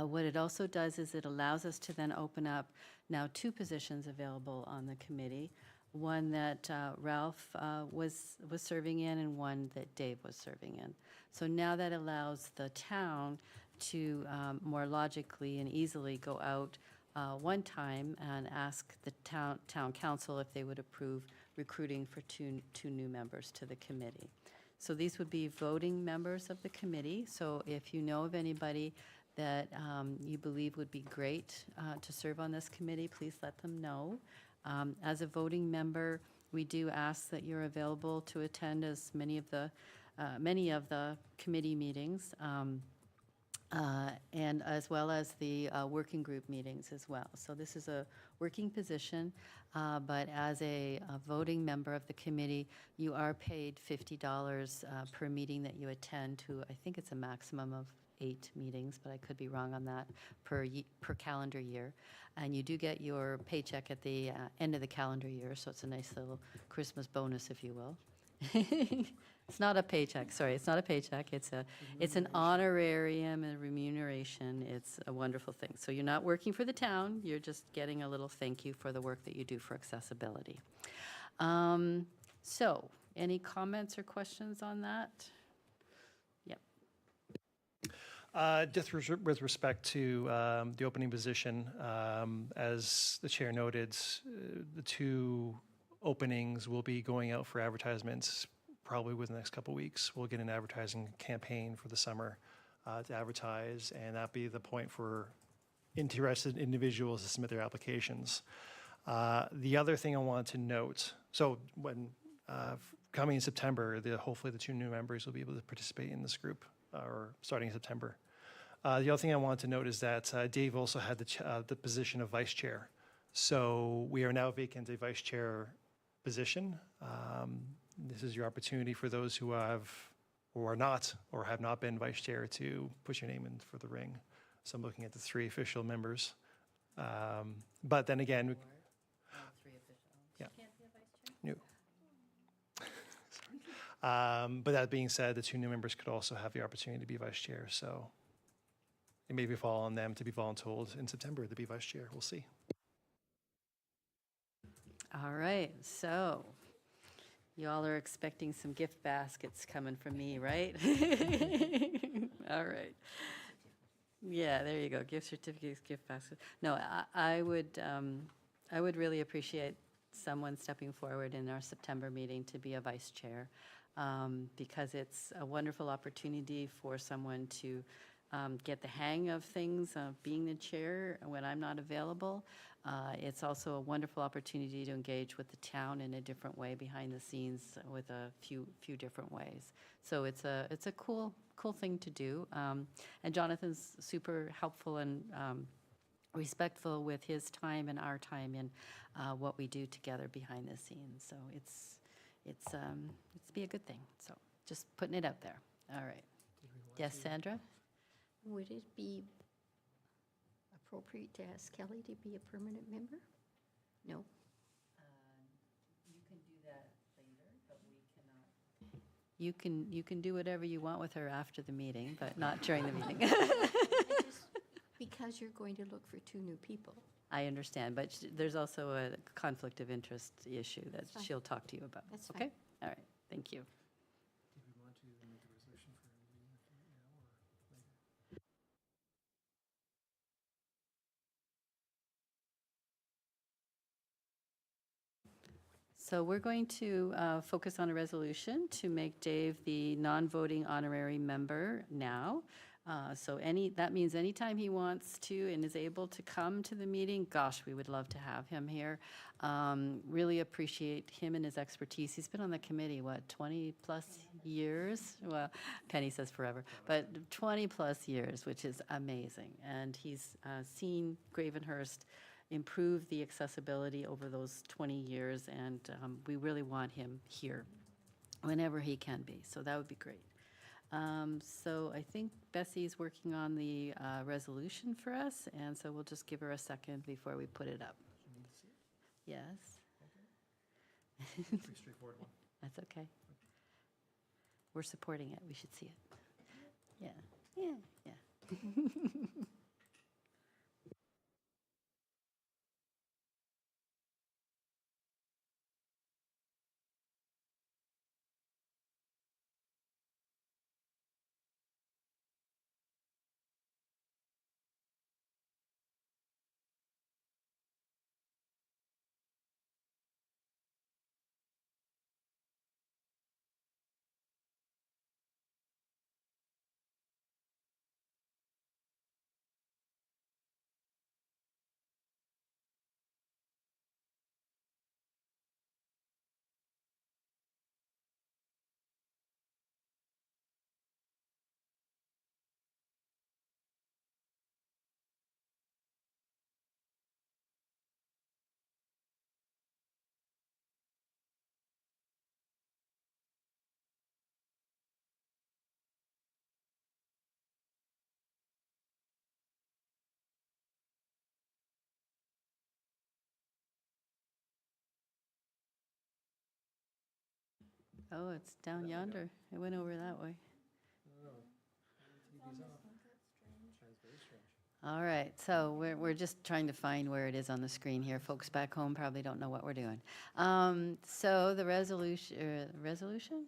What it also does is it allows us to then open up now 2 positions available on the committee, one that Ralph was serving in and one that Dave was serving in. So now that allows the town to more logically and easily go out one time and ask the town council if they would approve recruiting for two new members to the committee. So these would be voting members of the committee. So if you know of anybody that you believe would be great to serve on this committee, please let them know. As a voting member, we do ask that you're available to attend as many of the committee meetings, and as well as the working group meetings as well. So this is a working position, but as a voting member of the committee, you are paid $50 per meeting that you attend to. I think it's a maximum of 8 meetings, but I could be wrong on that, per calendar year. And you do get your paycheck at the end of the calendar year, so it's a nice little Christmas bonus, if you will. It's not a paycheck, sorry, it's not a paycheck, it's an honorarium and remuneration. It's a wonderful thing. So you're not working for the town, you're just getting a little thank you for the work that you do for accessibility. So, any comments or questions on that? Yep.
Just with respect to the opening position, as the chair noted, the 2 openings will be going out for advertisements probably within the next couple of weeks. We'll get an advertising campaign for the summer to advertise, and that'll be the point for interested individuals to submit their applications. The other thing I wanted to note, so when coming in September, hopefully the 2 new members will be able to participate in this group, or starting in September. The other thing I wanted to note is that Dave also had the position of vice chair. So we are now vacant a vice chair position. This is your opportunity for those who have, or are not, or have not been vice chair to put your name in for the ring. So I'm looking at the 3 official members. But then again, yeah. New. But that being said, the 2 new members could also have the opportunity to be vice chair. So it may fall on them to be voluntold in September to be vice chair. We'll see.
All right, so y'all are expecting some gift baskets coming from me, right? All right. Yeah, there you go, gift certificates, gift baskets. No, I would really appreciate someone stepping forward in our September meeting to be a vice chair, because it's a wonderful opportunity for someone to get the hang of things, being the chair when I'm not available. It's also a wonderful opportunity to engage with the town in a different way behind the scenes with a few different ways. So it's a cool thing to do. And Jonathan's super helpful and respectful with his time and our time in what we do together behind the scenes. So it's be a good thing. So just putting it out there. All right. Yes, Sandra?
Would it be appropriate to ask Kelly to be a permanent member? No?
You can do that later, but we cannot. You can do whatever you want with her after the meeting, but not during the meeting.
Because you're going to look for 2 new people.
I understand, but there's also a conflict of interest issue that
That's fine.
she'll talk to you about.
That's fine.
Okay? All right, thank you.
Did we want to make a resolution for now or later?
So we're going to focus on a resolution to make Dave the non-voting honorary member now. So that means anytime he wants to and is able to come to the meeting, gosh, we would love to have him here. Really appreciate him and his expertise. He's been on the committee, 20-plus years? Well, Penny says forever, but 20-plus years, which is amazing. And he's seen Gravenhurst improve the accessibility over those 20 years, and we really want him here whenever he can be. So that would be great. So I think Bessie's working on the resolution for us, and so we'll just give her a second before we put it up. Yes,
Pretty straightforward one.
that's okay. We're supporting it. We should see it. Yeah, yeah, yeah. Oh, it's down yonder. It went over that way. All right, so we're just trying to find where it is on the screen here. Folks back home probably don't know what we're doing. So the resolution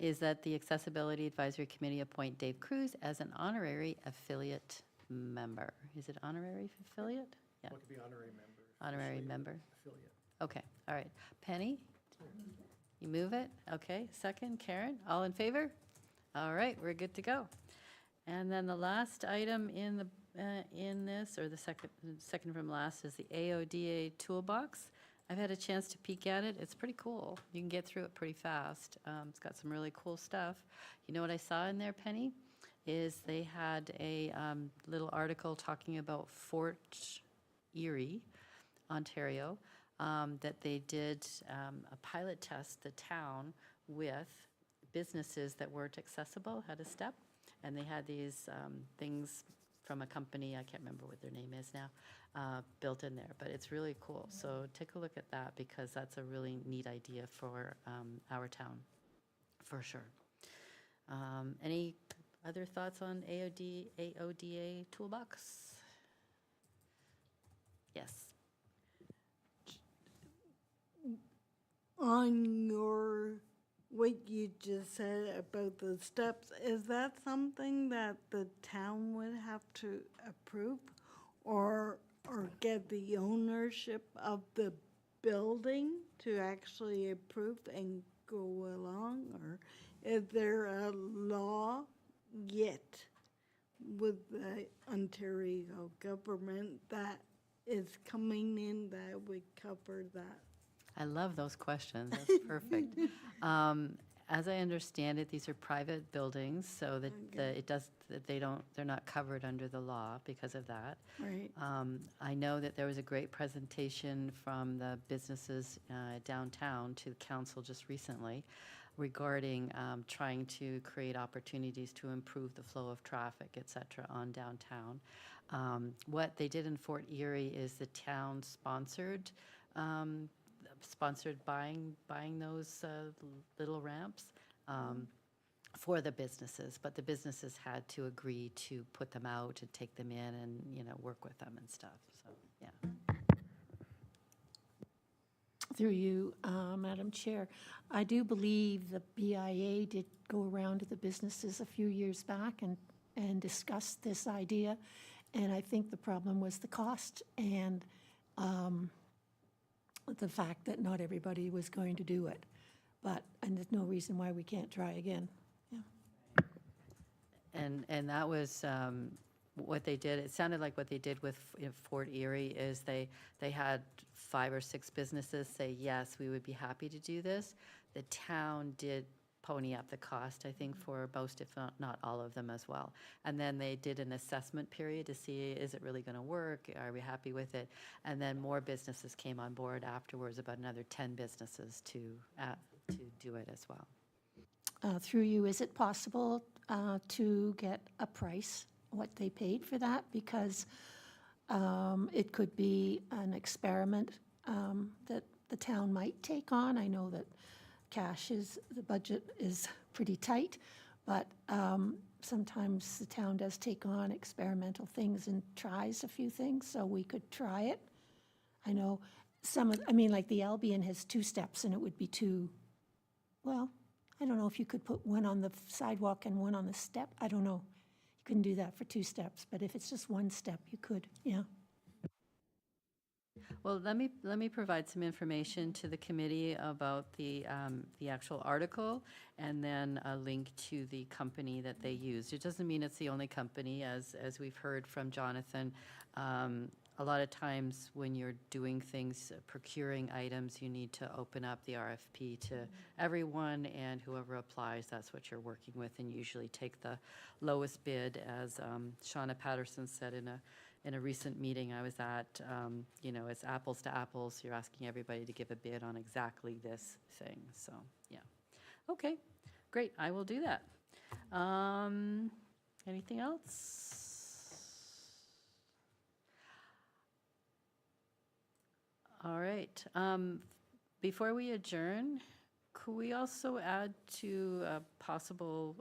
is that the Accessibility Advisory Committee appoint Dave Cruz as an honorary affiliate member. Is it honorary affiliate? Yeah,
What could be honorary member?
honorary
officially
member.
Affiliate.
Okay, all right. Penny? You move it? Okay, second. Karen, all in favor? All right, we're good to go. And then the last item in this, or the second from last, is the AODA toolbox. I've had a chance to peek at it. It's pretty cool. You can get through it pretty fast. It's got some really cool stuff. You know what I saw in there, Penny? Is they had a little article talking about Fort Erie, Ontario, that they did a pilot test, the town, with businesses that weren't accessible, had a step, and they had these things from a company, I can't remember what their name is now, built in there, but it's really cool. So take a look at that, because that's a really neat idea for our town, for sure. Any Other thoughts on AODA toolbox? Yes.
On your, what you just said about the steps, is that something that the town would have to approve? Or get the ownership of the building to actually approve and go along? Or is there a law yet with the Ontario government that is coming in that would cover that?
I love those questions. That's perfect. As I understand it, these are private buildings, so that they're not covered under the law because of that.
Right.
I know that there was a great presentation from the businesses downtown to the council just recently regarding trying to create opportunities to improve the flow of traffic, et cetera, on downtown. What they did in Fort Erie is the town sponsored buying those little ramps for the businesses, but the businesses had to agree to put them out and take them in and, work with them and stuff, so, yeah.
Through you, Madam Chair, I do believe the BIA did go around to the businesses a few years back and discuss this idea, and I think the problem was the cost and the fact that not everybody was going to do it. And there's no reason why we can't try again. Yeah.
And that was what they did. It sounded like what they did with Fort Erie is they had 5 or 6 businesses say, yes, we would be happy to do this. The town did pony up the cost, I think, for most, if not all of them as well. And then they did an assessment period to see, is it really going to work? Are we happy with it? And then more businesses came on board afterwards, about another 10 businesses to do it as well.
Through you, is it possible to get a price, what they paid for that? Because it could be an experiment that the town might take on. I know that the budget is pretty tight, but sometimes the town does take on experimental things and tries a few things, so we could try it. I know like the Albion has 2 steps, and it would be 2, well, I don't know if you could put one on the sidewalk and one on the step. I don't know. You couldn't do that for 2 steps, but if it's just 1 step, you could, yeah.
Well, let me provide some information to the committee about the actual article, and then a link to the company that they used. It doesn't mean it's the only company, as we've heard from Jonathan. A lot of times when you're doing things, procuring items, you need to open up the RFP to everyone, and whoever applies, that's what you're working with, and usually take the lowest bid, as Shauna Patterson said in a recent meeting I was at. It's apples to apples. You're asking everybody to give a bid on exactly this thing. So, yeah. Okay, great. I will do that. Anything else? All right. Before we adjourn, could we also add to possible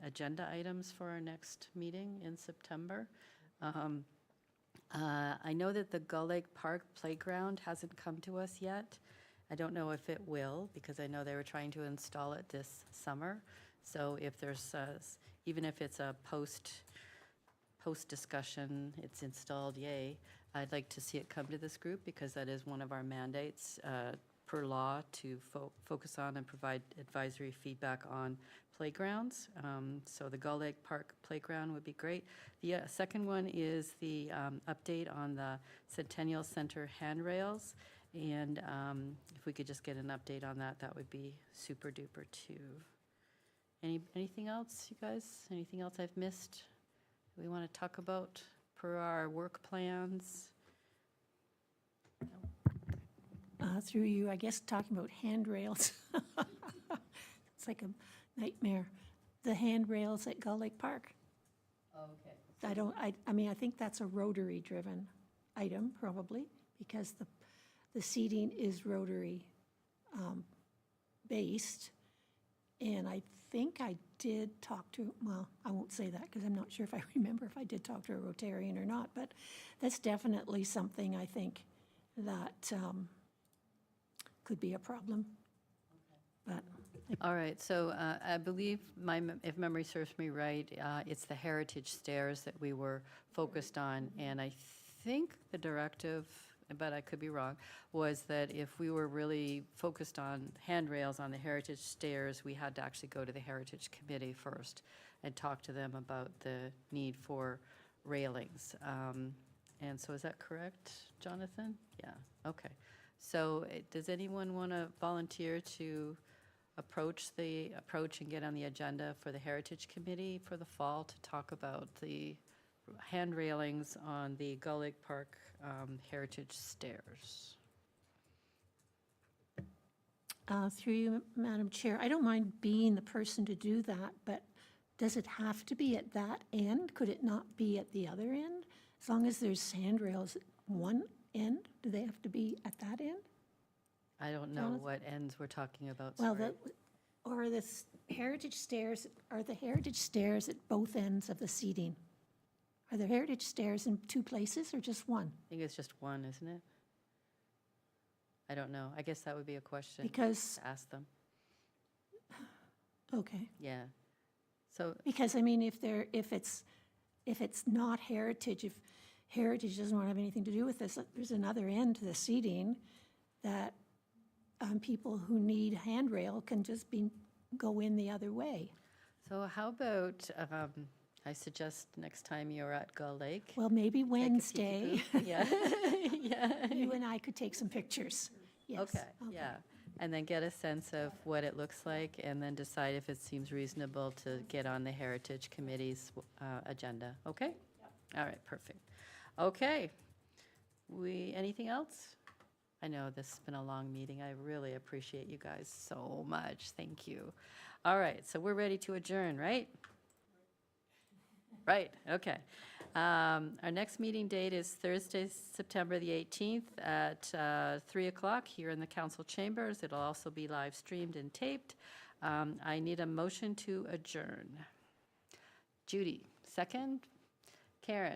agenda items for our next meeting in September? I know that the Gull Lake Park Playground hasn't come to us yet. I don't know if it will, because I know they were trying to install it this summer. So if there's, even if it's a post-discussion, it's installed, yay, I'd like to see it come to this group, because that is one of our mandates per law to focus on and provide advisory feedback on playgrounds. So the Gull Lake Park Playground would be great. The second one is the update on the Centennial Center handrails. And if we could just get an update on that, that would be super duper too. Anything else, you guys? Anything else I've missed we want to talk about per our work plans?
Through you, I guess, talking about handrails. It's like a nightmare. The handrails at Gull Lake Park.
Okay.
I think that's a rotary-driven item, probably, because the seating is rotary based. And I think I did talk to, well, I won't say that because I'm not sure if I remember if I did talk to a Rotarian or not, but that's definitely something I think that could be a problem. But
All right, so I believe, if memory serves me right, it's the heritage stairs that we were focused on, and I think the directive, but I could be wrong, was that if we were really focused on handrails on the heritage stairs, we had to actually go to the Heritage Committee first and talk to them about the need for railings. And so is that correct, Jonathan? Yeah, okay. So does anyone want to volunteer to approach and get on the agenda for the Heritage Committee for the fall to talk about the hand railings on the Gull Lake Park heritage stairs?
through you, Madam Chair, I don't mind being the person to do that, but does it have to be at that end? Could it not be at the other end? As long as there's handrails at one end, do they have to be at that end?
I don't know
Jonathan?
what ends we're talking about,
Well,
sorry.
or the heritage stairs, are the heritage stairs at both ends of the seating? Are the heritage stairs in two places or just one?
I think it's just one, isn't it? I don't know. I guess that would be a question
Because,
to ask them.
okay,
Yeah. So,
because I mean, if it's not heritage, if heritage doesn't want to have anything to do with this, there's another end to the seating that people who need handrail can just go in the other way.
so how about, I suggest next time you're at Gull Lake.
Well, maybe
take a
Wednesday,
peekaboo. Yeah, yeah.
you and I could take some pictures. Yes.
Okay, yeah. And then get a sense of what it looks like, and then decide if it seems reasonable to get on the Heritage Committee's agenda, okay? All right, perfect. Okay. Anything else? I know this has been a long meeting. I really appreciate you guys so much. Thank you. All right, so we're ready to adjourn, right? Right, okay. Our next meeting date is Thursday, September the 18th at 3 o'clock here in the council chambers. It'll also be live streamed and taped. I need a motion to adjourn. Judy, second? Karen?